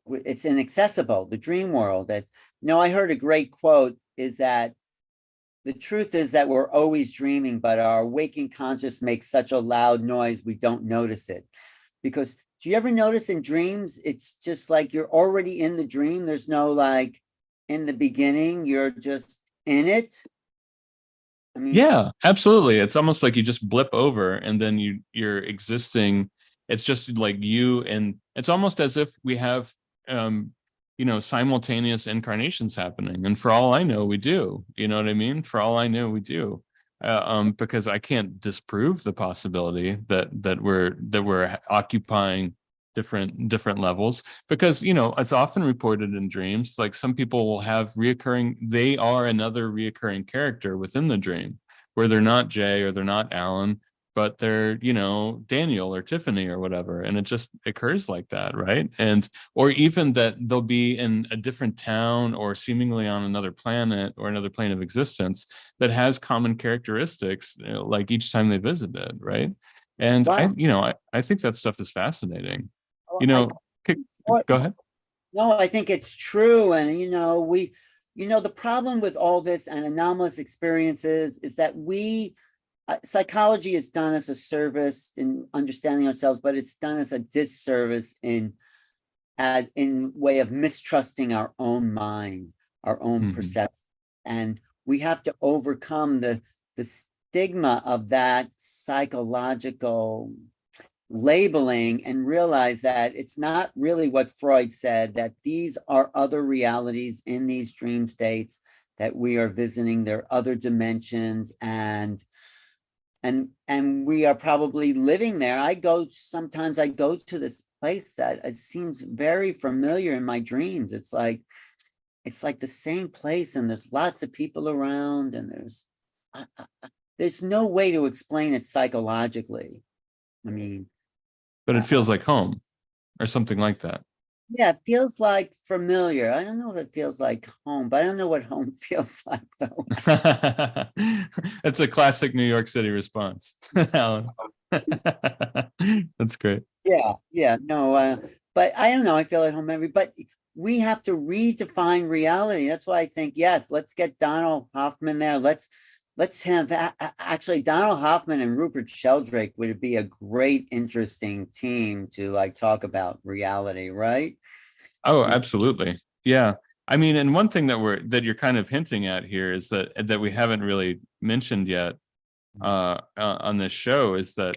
it's inaccessible, the dream world. I heard a great quote is that the truth is that we're always dreaming, but our waking conscious makes such a loud noise we don't notice it. Because do you ever notice in dreams, it's just like you're already in the dream. There's no like in the beginning, you're just in it. I mean, Yeah, absolutely. It's almost like you just blip over, and then you're existing. It's just like you, and it's almost as if we have simultaneous incarnations happening. And for all I know, we do. You know what I mean? For all I know, we do. Because I can't disprove the possibility that we're occupying different levels, because it's often reported in dreams, like some people will have they are another reoccurring character within the dream, where they're not Jay or they're not Alan, but they're Daniel or Tiffany or whatever, and it just occurs like that, right? And or even that they'll be in a different town or seemingly on another planet or another plane of existence that has common characteristics, like each time they visit it, right? And wow. I think that stuff is fascinating. Well, You know, go ahead. No, I think it's true. And, the problem with all this and anomalous experiences is that psychology has done us a service in understanding ourselves, but it's done us a disservice in way of mistrusting our own mind, our own Mhm. perception. And we have to overcome the stigma of that psychological labeling and realize that it's not really what Freud said, that these are other realities in these dream states that we are visiting. There are other dimensions, and we are probably living there. Sometimes I go to this place that it seems very familiar in my dreams. It's like the same place, and there's lots of people around, and there's no way to explain it psychologically. I mean, But it uh, feels like home or something like that. yeah, it feels like familiar. I don't know if it feels like home, but I don't know what home feels like though. That's a classic New York City response, Alan. That's great. Yeah, no, but I don't know. I feel at home but we have to redefine reality. That's why I think, yes, let's get Donald Hoffman there. Let's have actually Donald Hoffman and Rupert Sheldrake would be a great, interesting team to like talk about reality, right? Oh, absolutely. Yeah. I mean, and one thing that you're kind of hinting at here is that we haven't really mentioned yet on this show is that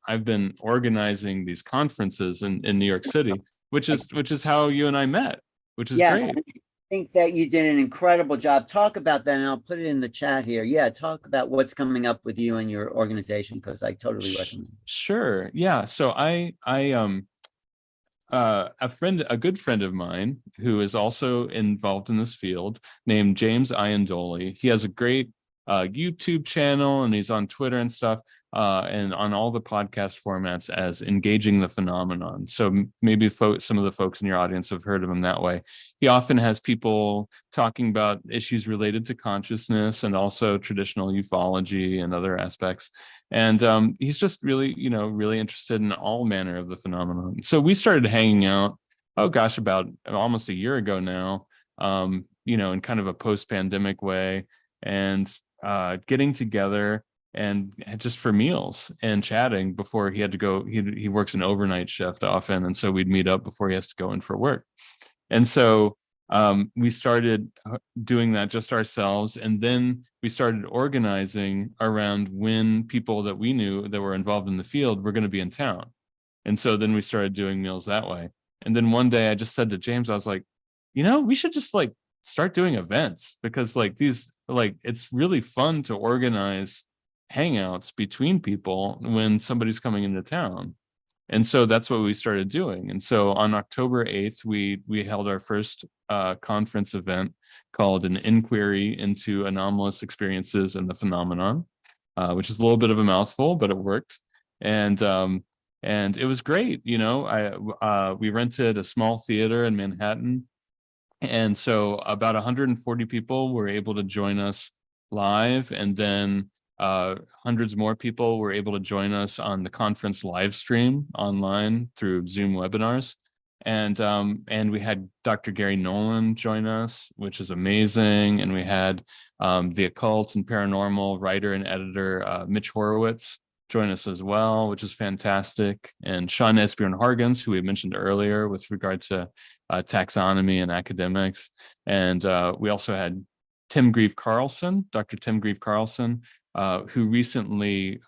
I've been organizing these conferences in New York City, which is how you and I met, which is Yes, great. I think that you did an incredible job. Talk about that, and I'll put it in the chat here. Yeah, talk about what's coming up with you and your organization, because I totally recommend. Sure. Yeah. So a good friend of mine who is also involved in this field named James Iandoli. He has a great YouTube channel and he's on Twitter and stuff and on all the podcast formats as Engaging the Phenomenon. So maybe some of the folks in your audience have heard of him that way. He often has people talking about issues related to consciousness and also traditional ufology and other aspects. And he's just really, really interested in all manner of the phenomenon. So we started hanging out, oh gosh, about almost a year ago now, in kind of a post-pandemic way, and getting together and just for meals and chatting before he had to go. He works an overnight shift often, and so we'd meet up before he has to go in for work. And so we started doing that just ourselves. And then we started organizing around when people that we knew that were involved in the field were going to be in town. And so then we started doing meals that way. And then one day I just said to James, I was like, we should just like start doing events because it's really fun to organize hangouts between people when somebody's coming into town. And so that's what we started doing. And so on October 8th, we held our first conference event called An Inquiry into Anomalous Experiences and the Phenomenon, which is a little bit of a mouthful, but it worked. And it was great. We rented a small theater in Manhattan. And so about 140 people were able to join us live. And then hundreds more people were able to join us on the conference live stream online through Zoom webinars. And we had Dr. Gary Nolan join us, which is amazing. And we had the occult and paranormal writer and editor Mitch Horowitz join us as well, which is fantastic. And Sean Esbjorn Hargens, who we mentioned earlier with regard to taxonomy and academics. And we also had Tim Grieve Carlson, Dr. Tim Grieve Carlson, who recently,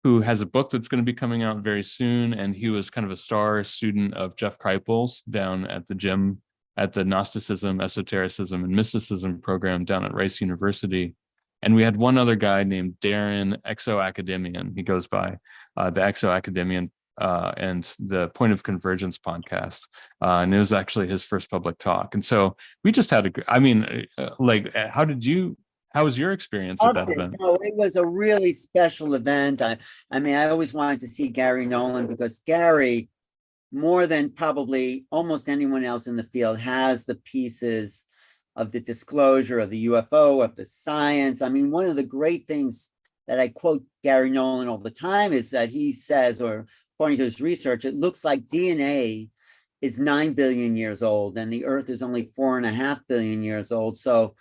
who has a book that's going to be coming out very soon. And he was kind of a star student of Jeff Kripal's down at the gym at the Gnosticism, Esotericism, and Mysticism program down at Rice University. And we had one other guy named Darren Exo-Academian. He goes by the Exo-Academian and the Point of Convergence podcast. And it was actually his first public talk. And so we just had how was your experience at that event? No, it was a really special event. I always wanted to see Gary Nolan because Gary, more than probably almost anyone else in the field, has the pieces of the disclosure of the UFO, of the science. One of the great things that I quote Gary Nolan all the time is that he says, or according to his research, it looks like DNA is 9 billion years old, and the Earth is only 4.5 billion years old. So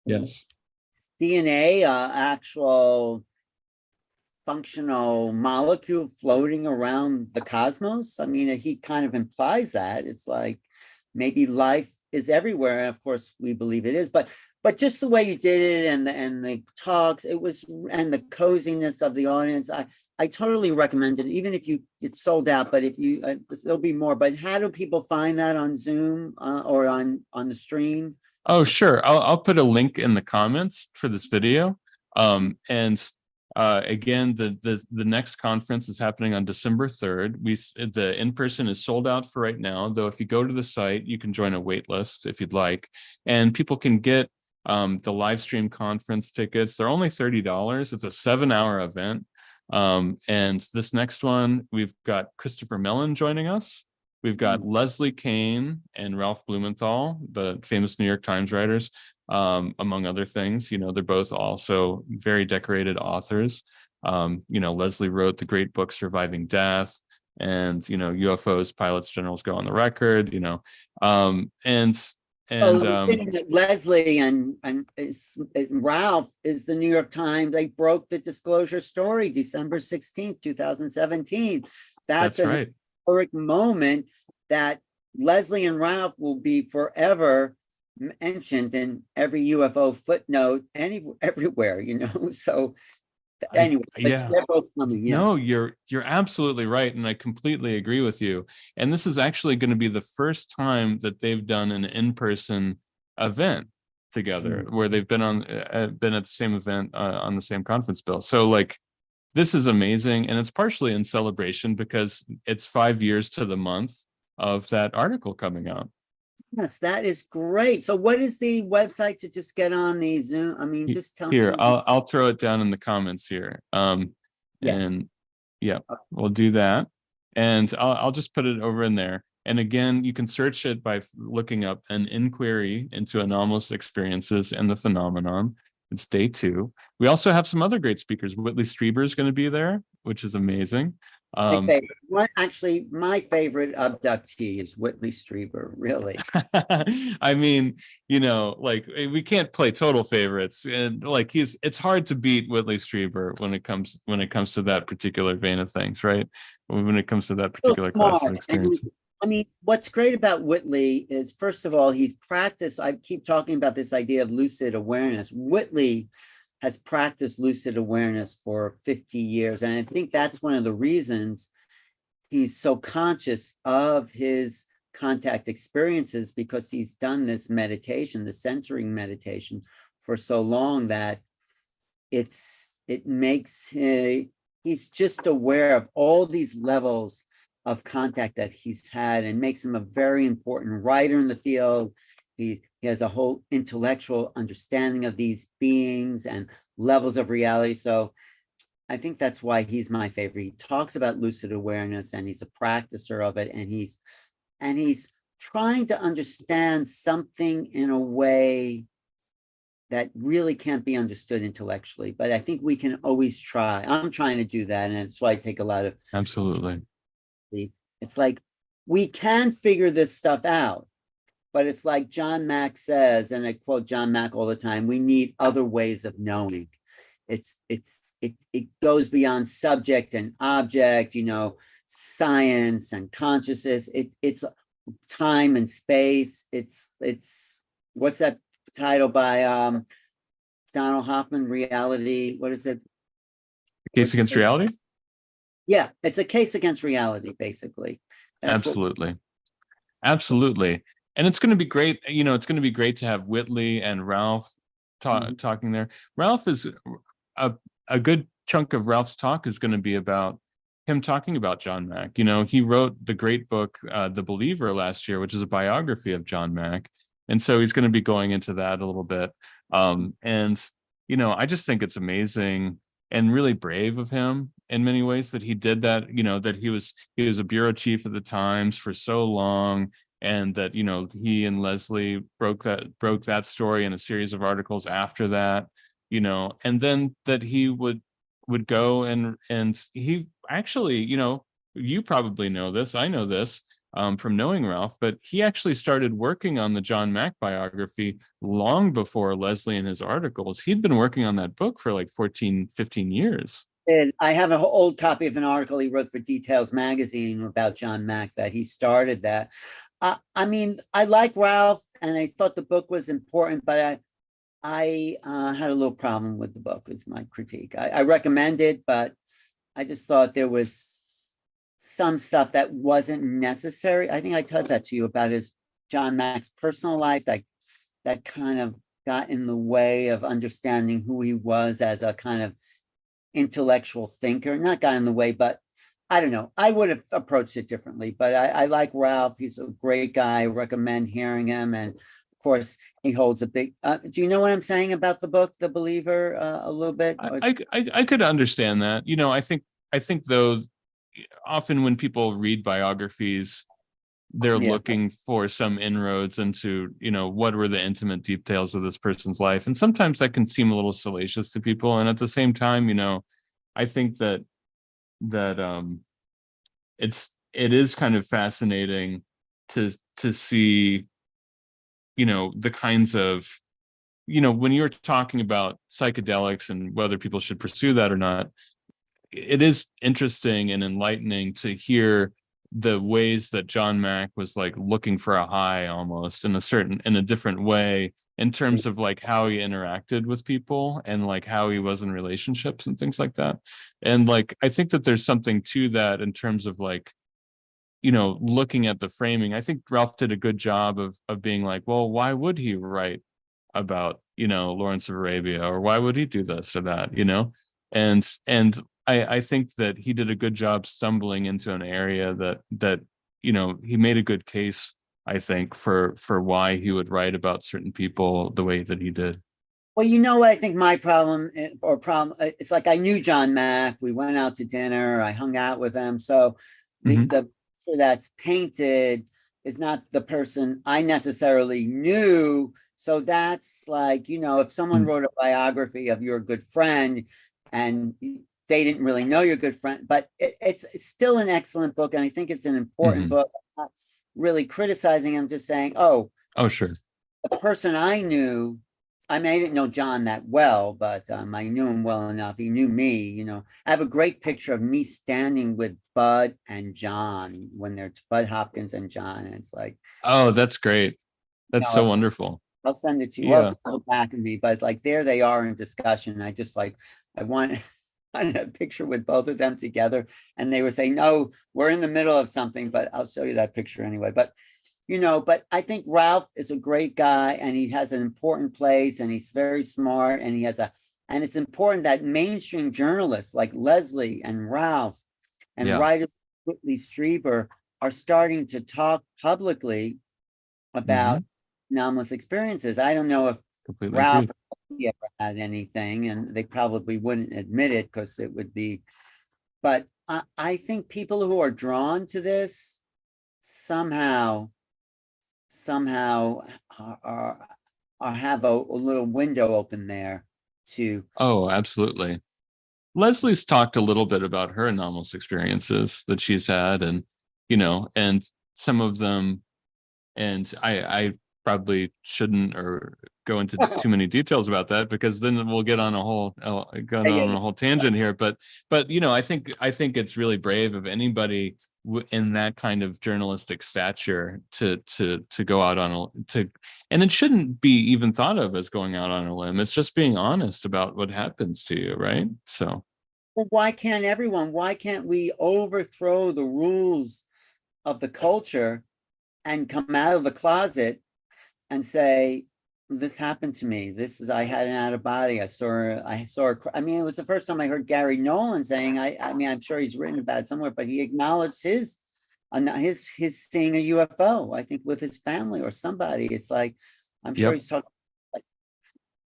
Yes. DNA, actual functional molecule floating around the cosmos. I mean, he kind of implies that it's like maybe life is everywhere. And of course, we believe it is, but just the way you did it, and the talks, it was, and the coziness of the audience, I totally recommend it. Even if it's sold out, but if you there'll be more. But how do people find that on Zoom, or on the stream? Oh, sure. I'll put a link in the comments for this video. And again, the next conference is happening on December 3rd. The in-person is sold out for right now, though if you go to the site, you can join a wait list if you'd like. And people can get the live stream conference tickets. They're only $30. It's a 7-hour event. And this next one, we've got Christopher Mellon joining us. We've got Leslie Kean and Ralph Blumenthal, the famous New York Times writers, among other things. They're both also very decorated authors. Leslie wrote the great book Surviving Death, and UFOs, Pilots, Generals Go on the Record. Leslie and Ralph is the New York Times. They broke the disclosure story December 16th, 2017. That's right. Historic moment that Leslie and Ralph will be forever mentioned in every UFO footnote, everywhere. So anyway, they're both coming. Yeah. No, you're absolutely right, and I completely agree with you. And this is actually going to be the first time that they've done an in-person event together, where they've been at the same event, on the same conference bill. So this is amazing, and it's partially in celebration because it's 5 years to the month of that article coming out. Yes, that is great. So what is the website to just get on the Zoom? I mean, just tell me. Here, I'll throw it down in the comments here. And yeah, we'll do that. And I'll just put it over in there. And again, you can search it by looking up An Inquiry into Anomalous Experiences and the Phenomenon. It's day 2. We also have some other great speakers. Whitley Strieber is going to be there, which is amazing. My favorite abductee is Whitley Strieber, really. I mean, we can't play total favorites, and it's hard to beat Whitley Strieber when it comes to that particular vein of things, right? When it comes to that particular class of experience. I mean, what's great about Whitley is, first of all, he's practiced. I keep talking about this idea of lucid awareness. Whitley has practiced lucid awareness for 50 years. And I think that's one of the reasons he's so conscious of his contact experiences, because he's done this meditation, the centering meditation, for so long that he's just aware of all these levels of contact that he's had, and makes him a very important writer in the field. He has a whole intellectual understanding of these beings and levels of reality. So I think that's why he's my favorite. He talks about lucid awareness, and he's a practicer of it, and he's trying to understand something in a way that really can't be understood intellectually. But I think we can always try. I'm trying to do that, and that's why I take a lot of... Absolutely. It's like, we can figure this stuff out, but it's like John Mack says, and I quote John Mack all the time, we need other ways of knowing. It goes beyond subject and object, science and consciousness. It's time and space. It's what's that title by Donald Hoffman? Reality. What is it? Case Against Reality? Yeah, it's a case against reality, basically. Absolutely. And it's going to be great. It's going to be great to have Whitley and Ralph talking there. Ralph is a good chunk of Ralph's talk is going to be about him talking about John Mack. He wrote the great book, The Believer, last year, which is a biography of John Mack. And so he's going to be going into that a little bit. I just think it's amazing and really brave of him in many ways that he did that, that he was a bureau chief of the Times for so long, and that, he and Leslie broke that story in a series of articles after that, and then that he would go and he actually, you probably know this, I know this, from knowing Ralph, but he actually started working on the John Mack biography long before Leslie and his articles. He'd been working on that book for like 14, 15 years. And I have an old copy of an article he wrote for Details magazine about John Mack, that he started that. I mean, I like Ralph, and I thought the book was important, but I had a little problem with the book, is my critique. I recommend it, but I just thought there was some stuff that wasn't necessary. I think I told that to you about his John Mack's personal life, that kind of got in the way of understanding who he was as a kind of intellectual thinker. Not got in the way, but I don't know. I would have approached it differently, but I like Ralph. He's a great guy. I recommend hearing him. And of course, he holds a big, do you know what I'm saying about the book, The Believer, a little bit? I could understand that. You know, I think though, often when people read biographies, they're looking for some inroads into, you know, what were the intimate details of this person's life. And sometimes that can seem a little salacious to people. And at the same time, you know, I think that it is kind of fascinating to see, you know, the kinds of, you know, when you're talking about psychedelics and whether people should pursue that or not, it is interesting and enlightening to hear the ways that John Mack was like looking for a high almost in a different way, in terms of like how he interacted with people and like how he was in relationships and things like that. And like, I think that there's something to that in terms of like, you know, looking at the framing. I think Ralph did a good job of being like, well, why would he write about, you know, Lawrence of Arabia, or why would he do this or that, you know? And I think that he did a good job stumbling into an area that you know, he made a good case, I think, for why he would write about certain people the way that he did. Well, you know what I think my problem, it's like I knew John Mack. We went out to dinner. I hung out with him. So the picture that's painted is not the person I necessarily knew. So that's like, you know, if someone wrote a biography of your good friend and they didn't really know your good friend, but it's still an excellent book. And I think it's an important book. I'm not really criticizing him, just saying, oh, sure. the person I knew, I mean, I didn't know John that well, but I knew him well enough. He knew me, you know. I have a great picture of me standing with Bud and John when they're Bud Hopkins and John. And it's like, oh, that's great. That's so wonderful. I'll send it to you. Well, it's still back of me, but it's like there they are in discussion. I just like, I want a picture with both of them together. And they were saying, no, we're in the middle of something, but I'll show you that picture anyway. But, you know, but I think Ralph is a great guy, and he has an important place, and he's very smart, and and it's important that mainstream journalists like Leslie and Ralph and writers like Whitley Strieber are starting to talk publicly about anomalous experiences. I don't know if Ralph ever had anything, and they probably wouldn't admit it because it would be, but I think people who are drawn to this somehow are have a little window open there to. Oh, absolutely. Leslie's talked a little bit about her anomalous experiences that she's had, and you know, and some of them, and I probably shouldn't or go into too many details about that, because then we'll get on a whole tangent here. But you know, I think it's really brave of anybody in that kind of journalistic stature to go out on and it shouldn't be even thought of as going out on a limb. It's just being honest about what happens to you, right? So well, why can't we overthrow the rules of the culture and come out of the closet and say, this happened to me. I had an out of body. I saw, I mean, it was the first time I heard Gary Nolan saying, I mean, I'm sure he's written about it somewhere, but he acknowledged his seeing a UFO, I think with his family or somebody. It's like, I'm sure he's talking, like,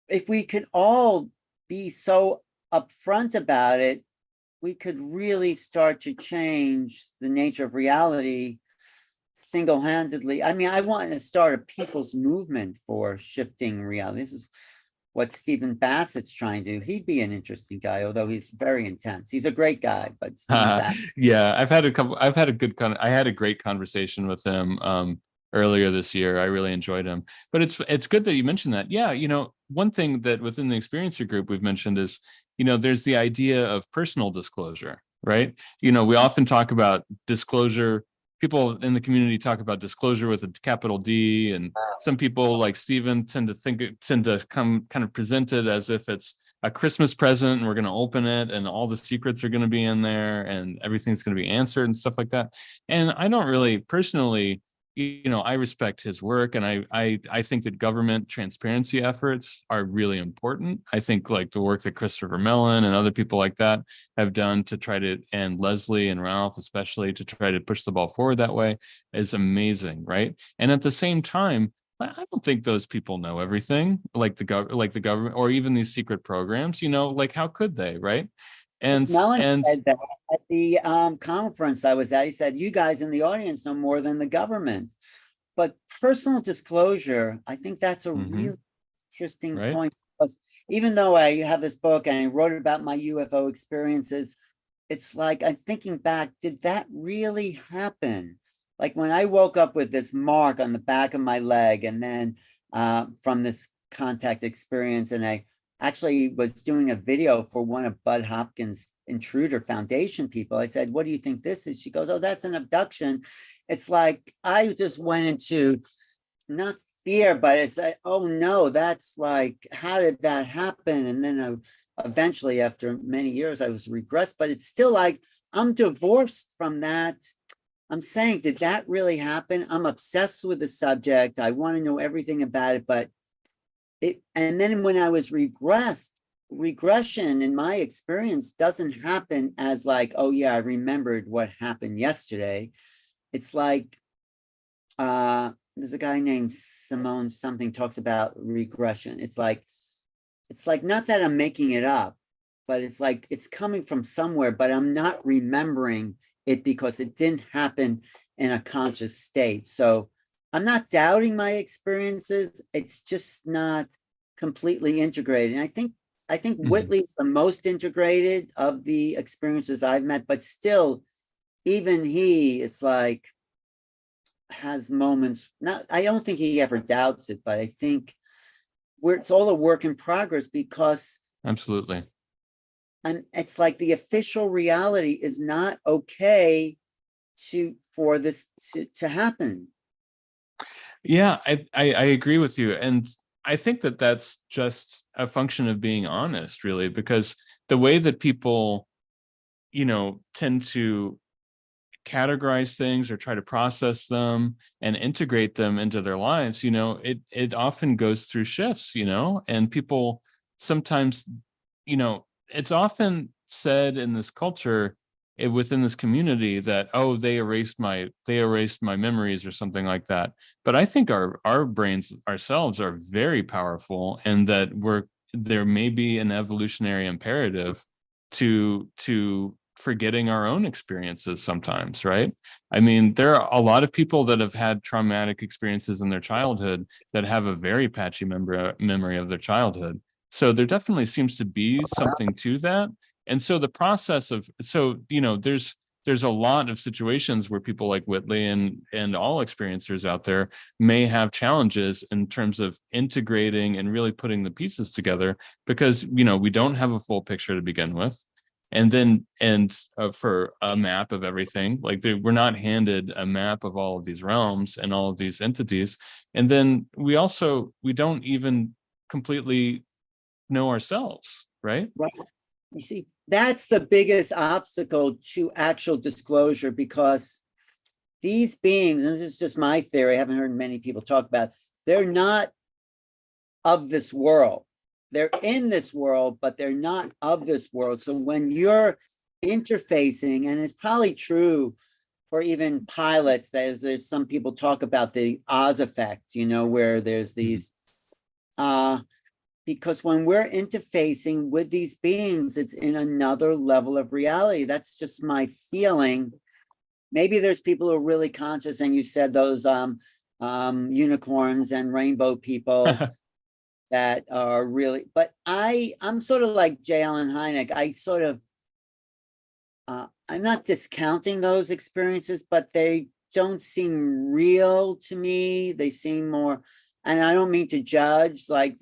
if we could all be so upfront about it, we could really start to change the nature of reality single-handedly. I mean, I want to start a people's movement for shifting reality. what Stephen Bassett's trying to do. He'd be an interesting guy, although he's very intense. He's a great guy, but Stephen Bassett. Yeah, I had a great conversation with him earlier this year. I really enjoyed him. But it's good that you mentioned that. Yeah, one thing that within the experiencer group we've mentioned is, there's the idea of personal disclosure, right? We often talk about disclosure. People in the community talk about disclosure with a capital D, and some people like Stephen tend to come kind of present it as if it's a Christmas present and we're going to open it and all the secrets are going to be in there and everything's going to be answered and stuff like that. And I don't really personally, I respect his work, and I think that government transparency efforts are really important. I think like the work that Christopher Mellon and other people like that have done to try to, and Leslie and Ralph especially, to try to push the ball forward that way is amazing, right? And at the same time, I don't think those people know everything, like the government or even these secret programs. Like how could they, right? And Mellon said that at the conference I was at. He said, "You guys in the audience know more than the government." But personal disclosure, I think that's a really interesting point. Because even though I have this book and I wrote about my UFO experiences, it's like I'm thinking back, did that really happen? Like when I woke up with this mark on the back of my leg, and then from this contact experience, and I actually was doing a video for one of Bud Hopkins' Intruder Foundation people. I said, "What do you think this is?" She goes, "Oh, that's an abduction." It's like I just went into not fear, but it's like, oh no, that's like, how did that happen? And then eventually, after many years, I was regressed, but it's still like I'm divorced from that. I'm saying, did that really happen? I'm obsessed with the subject. I want to know everything about it, but and then when I was regression in my experience doesn't happen as like, oh yeah, I remembered what happened yesterday. It's like, there's a guy named Simone something talks about regression. It's like not that I'm making it up, but it's like it's coming from somewhere, but I'm not remembering it because it didn't happen in a conscious state. So I'm not doubting my experiences. It's just not completely integrated. And I think Whitley's the most integrated of the experiences I've met, but still, even he, it's like, has moments. I don't think he ever doubts it, but I think it's all a work in progress, because absolutely. And it's like the official reality is not okay for this to happen. Yeah, I agree with you. And I think that that's just a function of being honest, really, because the way that people, tend to categorize things or try to process them and integrate them into their lives, it often goes through shifts, and people sometimes, it's often said in this culture, within this community, that, oh, they erased my memories or something like that. But I think our brains ourselves are very powerful, and that there may be an evolutionary imperative to forgetting our own experiences sometimes, right? I mean, there are a lot of people that have had traumatic experiences in their childhood that have a very patchy memory of their childhood. So there definitely seems to be something to that. And so the process of, there's a lot of situations where people like Whitley and all experiencers out there may have challenges in terms of integrating and really putting the pieces together, because, we don't have a full picture to begin with. And for a map of everything, like we're not handed a map of all of these realms and all of these entities. And then we don't even completely know ourselves, right? Right. You see, that's the biggest obstacle to actual disclosure, because these beings, and this is just my theory, I haven't heard many people talk about, they're not of this world. They're in this world, but they're not of this world. So when you're interfacing, and it's probably true for even pilots, there's some people talk about the Oz effect, where there's these, because when we're interfacing with these beings, it's in another level of reality. That's just my feeling. Maybe there's people who are really conscious, and you said those unicorns and rainbow people. that are really, but I'm sort of like J. Allen Hynek. I'm not discounting those experiences, but they don't seem real to me. They seem more, and I don't mean to judge like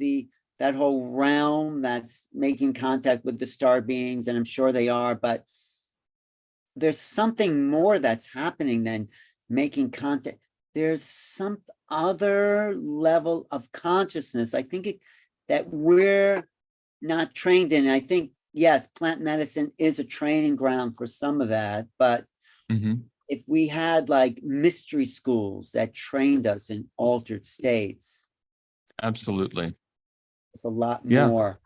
that whole realm that's making contact with the star beings, and I'm sure they are, but there's something more that's happening than making contact. There's some other level of consciousness. I think that we're not trained in. I think, yes, plant medicine is a training ground for some of that, but if we had like mystery schools that trained us in altered states, Absolutely. it's a lot Yeah. more.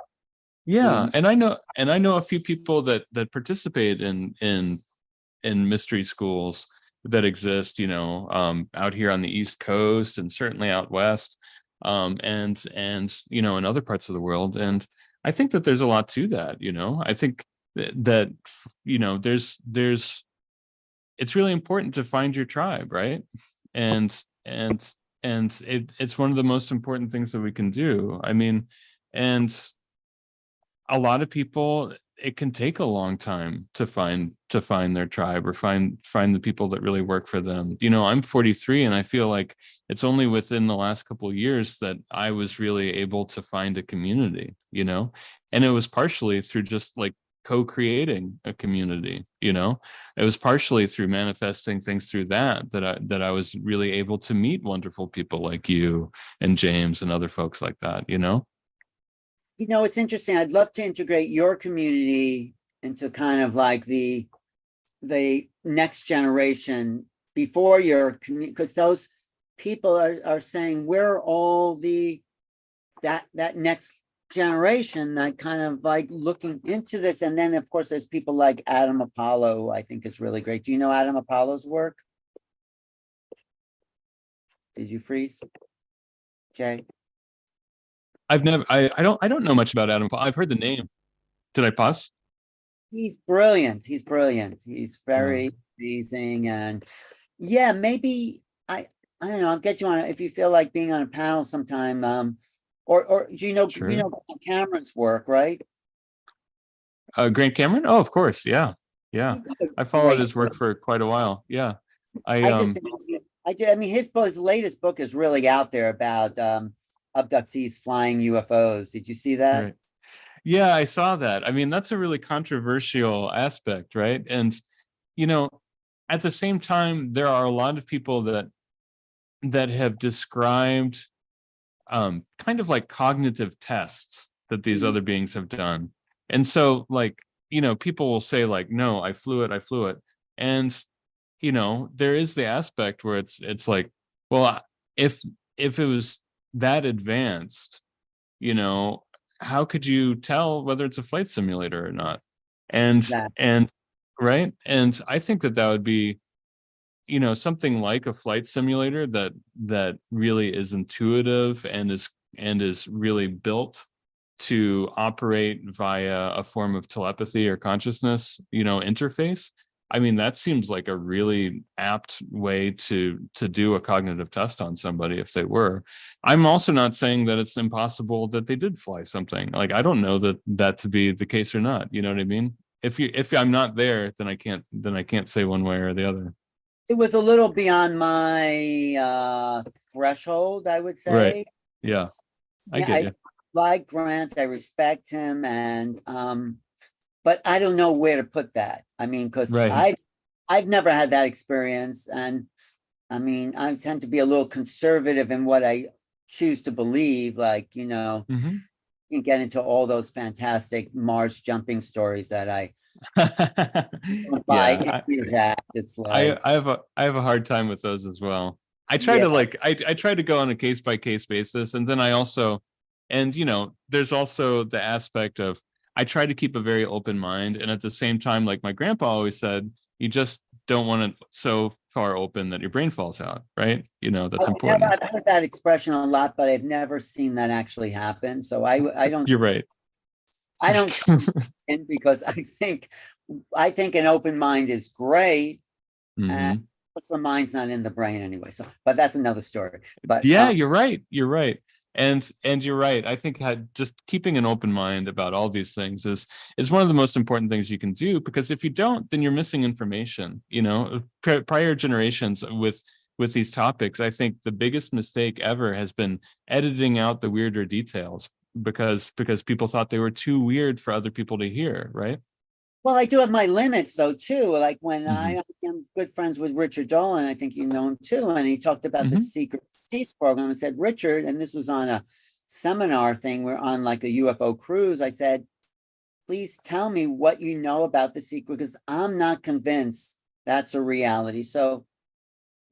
Yeah. And I know a few people that participate in mystery schools that exist, out here on the East Coast and certainly out west, and in other parts of the world. And I think that there's a lot to that. I think that there's it's really important to find your tribe, right? And it's one of the most important things that we can do. I mean, and a lot of people, it can take a long time to find their tribe or find the people that really work for them. I'm 43, and I feel like it's only within the last couple of years that I was really able to find a community, and it was partially through just like co-creating a community. It was partially through manifesting things through that I was really able to meet wonderful people like you and James and other folks like that. It's interesting. I'd love to integrate your community into kind of like the next generation before your community, because those people are saying we're all that next generation that kind of like looking into this. And then of course there's people like Adam Apollo, who I think is really great. Do you know Adam Apollo's work? Did you freeze, Jay? I don't know much about Adam. I've heard the name. Did I pause? He's brilliant. He's very amazing. And yeah, maybe I don't know, I'll get you on it if you feel like being on a panel sometime. Or Sure. Cameron's work, right? Grant Cameron? Oh, of course. Yeah. I followed Great. his work for quite a while. Yeah. I mean, his latest book is really out there about abductees flying UFOs. Did you see that? Right. Yeah, I saw that. I mean, that's a really controversial aspect, right? And at the same time, there are a lot of people that have described kind of like cognitive tests that these other beings have done. And so like, people will say like, no, I flew it. And, there is the aspect where it's like, well, if it was that advanced, how could you tell whether it's a flight simulator or not? And right. And I think that would be, something like a flight simulator that really is intuitive and is really built to operate via a form of telepathy or consciousness, interface. I mean, that seems like a really apt way to do a cognitive test on somebody if they were. I'm also not saying that it's impossible that they did fly something. Like, I don't know that to be the case or not. You know what I mean? If I'm not there, then I can't say one way or the other. It was a little beyond my threshold, I would say. Right. Yeah. I get you. Like Grant, I respect him, and but I don't know where to put that. I mean, because I've never had that experience, and I mean, I tend to be a little conservative in what I choose to believe. Like, you can get into all those fantastic Mars jumping stories that I it's like I have a hard time with those as well. I try to go on a case by case basis, and then I also, and there's also the aspect of I try to keep a very open mind, and at the same time, like my grandpa always said, you just don't want it so far open that your brain falls out, right? That's important. I've heard that expression a lot, but I've never seen that actually happen. So I don't. You're right. I don't because I think an open mind is great, and the mind's not in the brain anyway. So, but that's another story. But yeah, you're right. And you're right. I think just keeping an open mind about all these things is one of the most important things you can do, because if you don't, then you're missing information. Prior generations with these topics, I think the biggest mistake ever has been editing out the weirder details because people thought they were too weird for other people to hear, right? Well, I do have my limits though too. Like when Mm-hmm. I am good friends with Richard Dolan, I think you know him too, and he talked about the Mm-hmm. secret space program. I said, Richard, and this was on a seminar thing. We're on like a UFO cruise. I said, please tell me what you know about the secret, because I'm not convinced that's a reality. So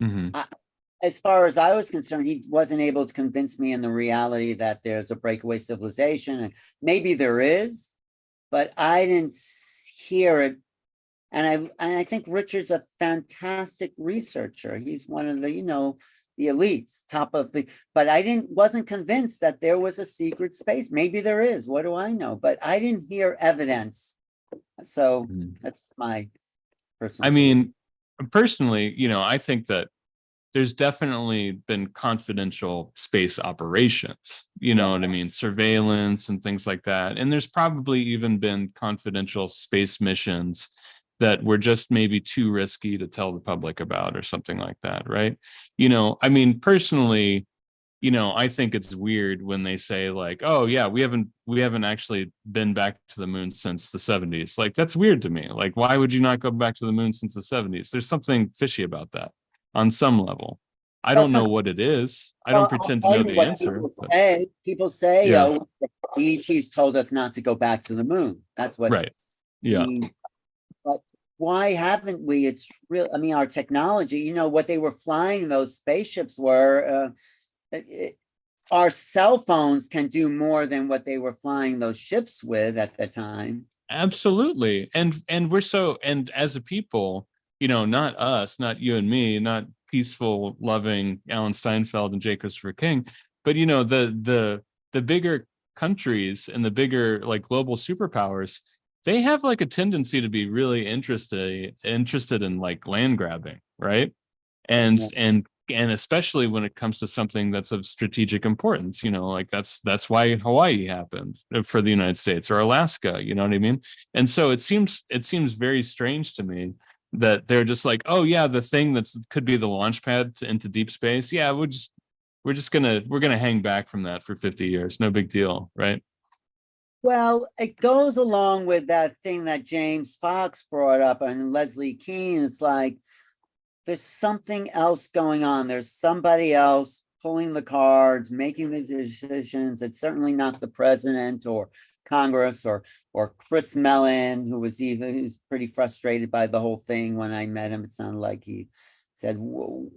Mm-hmm. as far as I was concerned, he wasn't able to convince me in the reality that there's a breakaway civilization, and maybe there is, but I didn't hear it. And I think Richard's a fantastic researcher. He's one of the elites, top of the, but I wasn't convinced that there was a secret space. Maybe there is, what do I know? But I didn't hear evidence. So Mm-hmm. that's my I personal belief. mean, personally, I think that there's definitely been confidential space operations, you Yeah. know what I mean? Surveillance and things like that. And there's probably even been confidential space missions that were just maybe too risky to tell the public about or something like that, right? I mean, personally, I think it's weird when they say like, oh yeah, we haven't actually been back to the moon since the 70s. Like, that's weird to me. Like, why would you not go back to the moon since the 70s? There's something fishy about that on some level. I Well, don't know what it is. I don't well, I'll pretend to tell know you the what answer, but People say, yeah, the ETs told us not to go back to the moon. That's what right. Yeah, we, but why haven't we? It's real. I mean, our technology, what they were flying those spaceships were, our cell phones can do more than what they were flying those ships with at the time. absolutely. And as a people, not us, not you and me, not peaceful, loving Alan Steinfeld and J. Christopher King, but the bigger countries and the bigger like global superpowers, they have like a tendency to be really interested in like land grabbing, right? and Yeah. and especially when it comes to something that's of strategic importance, like that's why Hawaii happened for the United States, or Alaska, you know what I mean? And so it seems very strange to me that they're just like, oh yeah, the thing that's could be the launch pad into deep space, yeah, we're gonna hang back from that for 50 years, no big deal, right? Well, it goes along with that thing that James Fox brought up and Leslie Keane. It's like there's something else going on. There's somebody else pulling the cards, making the decisions. It's certainly not the president or Congress or Chris Mellon, who's pretty frustrated by the whole thing. When I met him, it sounded like he said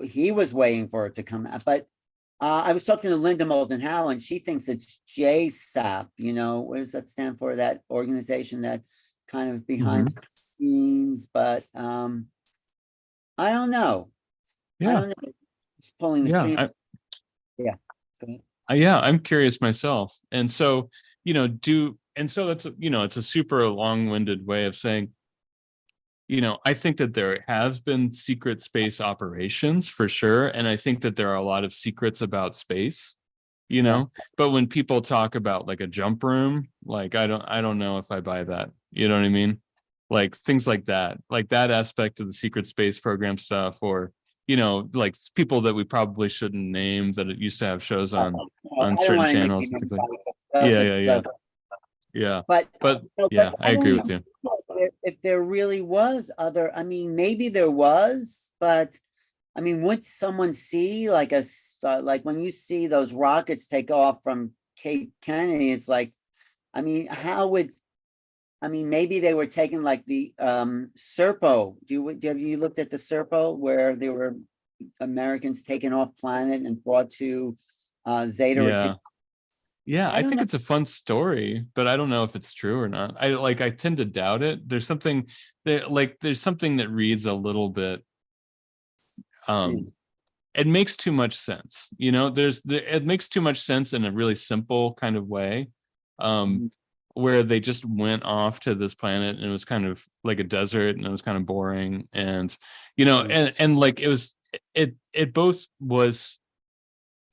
he was waiting for it to come out. But I was talking to Linda Moulton Howe, and she thinks it's JSAP. What does that stand for? That organization that kind of behind Mm-hmm. the scenes, but I don't know. I Yeah, don't know. It's pulling the yeah. string. Yeah. Go ahead. Yeah, I'm curious myself. And so, that's, it's a super long-winded way of saying, I think that there has been secret space operations for sure. And I think that there are a lot of secrets about space, Yeah. but when people talk about like a jump room, like I don't know if I buy that. You know what I mean? Like things like that aspect of the secret space program stuff, or like people that we probably shouldn't name that it used to have shows on I don't certain want to name channels and things like. anybody. Yeah, yeah, Just yeah, yeah. but But but yeah, I I don't agree even with you. know if there really was other. I mean, maybe there was, but I mean, would someone see like like when you see those rockets take off from Cape Kennedy? It's like, I mean, how would I mean, maybe they were taking like the Serpo. Have you looked at the Serpo where there were Americans taken off planet and brought to Zeta Yeah. Reticuli? Yeah, I I don't think know. it's a fun story, but I don't know if it's true or not. I tend to doubt it. There's something that reads a little bit um it makes too much sense. It makes too much sense in a really simple kind of way. Um Mhm. where they just went off to this planet and it was kind of like a desert and it was kind of boring, and Yeah. and like it both was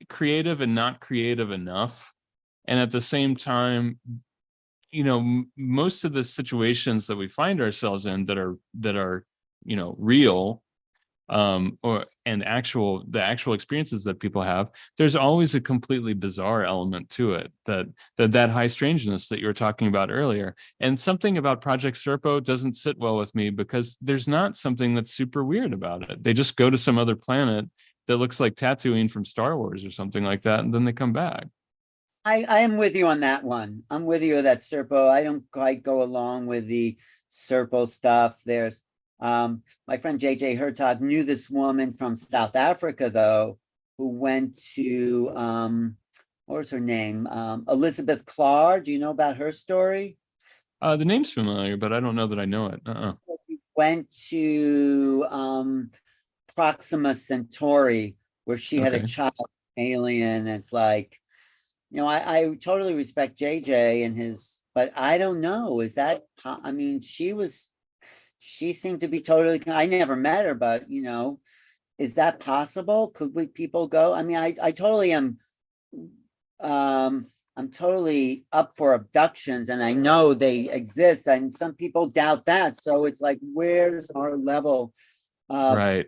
creative and not creative enough. And at the same time, most of the situations that we find ourselves in that are real, the actual experiences that people have, there's always a completely bizarre element to it, that high strangeness that you were talking about earlier. And something about Project Serpo doesn't sit well with me, because there's not something that's super weird about it. They just go to some other planet that looks like Tatooine from Star Wars or something like that, and then they come back. I am with you on that one. I'm with you that Serpo. I don't quite go along with the Serpo stuff. There's my friend JJ Hurtak knew this woman from South Africa, though, who went to what was her name? Elizabeth Clark. Do you know about her story? The name's familiar, but I don't know that I know it. Went to Proxima Centauri, where she had a Okay. child alien. It's like, I totally respect JJ and his, but I don't know. Is that, I mean, she seemed to be totally, I never met her, but is that possible? Could people go? I mean, I totally am, I'm totally up for abductions, and I know they exist, and some people doubt that. So it's like, where's our level of Right.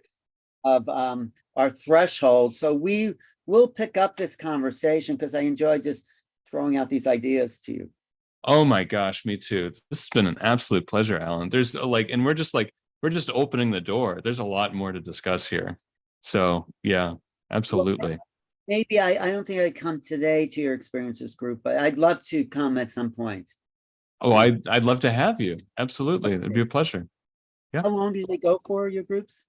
Our threshold? So we will pick up this conversation, because I enjoy just throwing out these ideas to you. Oh my gosh, me too. This has been an absolute pleasure, Alan. There's and we're just opening the door. There's a lot more to discuss here. So yeah, absolutely. Maybe I don't think I'd come today to your experiences group, but I'd love to come at some point. Oh, I'd love to have you. Absolutely. It'd be a pleasure. Yeah. How long do they go for, your groups?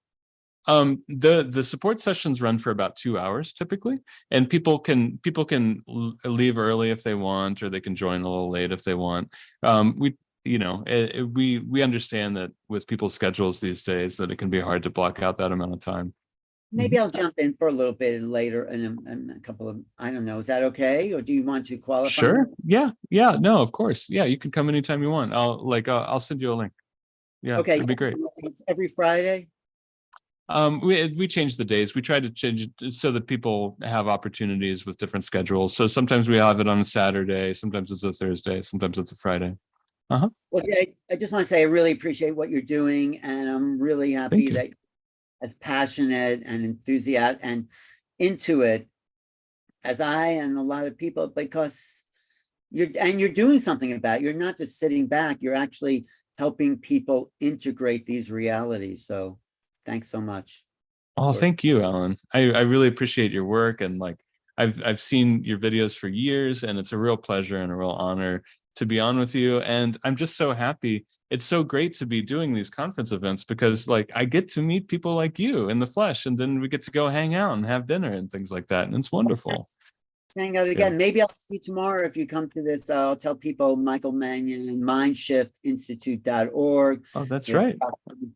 The support sessions run for about 2 hours typically, and people can leave early if they want, or they can join a little late if they want. We understand that with people's schedules these days, that it can be hard to block out that amount of time. Maybe I'll jump in for a little bit later in a couple of, I don't know, is that okay? Or do you want to qualify? Sure. Yeah. No, of course. Yeah, you can come anytime you want. I'll send you a link. Yeah. Okay. It'd be great. It's every Friday? We change the days. We try to change it so that people have opportunities with different schedules. So sometimes we have it on a Saturday, sometimes it's a Thursday, sometimes it's a Friday. Well, I just want to say I really appreciate what you're doing, and I'm really happy that as passionate and enthusiastic and into it as I and a lot of people, because you're doing something about it. You're not just sitting back, you're actually helping people integrate these realities. So thanks so much. Oh, thank you, Alan. I really appreciate your work, and I've seen your videos for years, and it's a real pleasure and a real honor to be on with you. And I'm just so happy. It's so great to be doing these conference events, because I get to meet people like you in the flesh, and then we get to go hang out and have dinner and things like that. And it's wonderful. Hang out again. Yeah. Maybe I'll see you tomorrow if you come to this. I'll tell people Michael Mannion, mindshiftinstitute.org. Oh, that's right.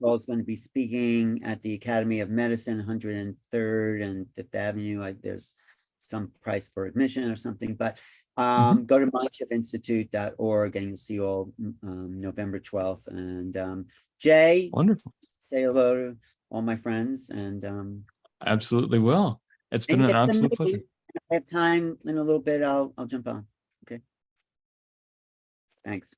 Is going to be speaking at the Academy of Medicine, 103rd and 5th Avenue. There's some price for admission or something, but go to mindshiftinstitute.org and you'll see all November 12th. And Jay, wonderful. Say hello to all my friends, and absolutely will. It's been an absolute pleasure. If I have time in a little bit, I'll jump on. Okay. Thanks.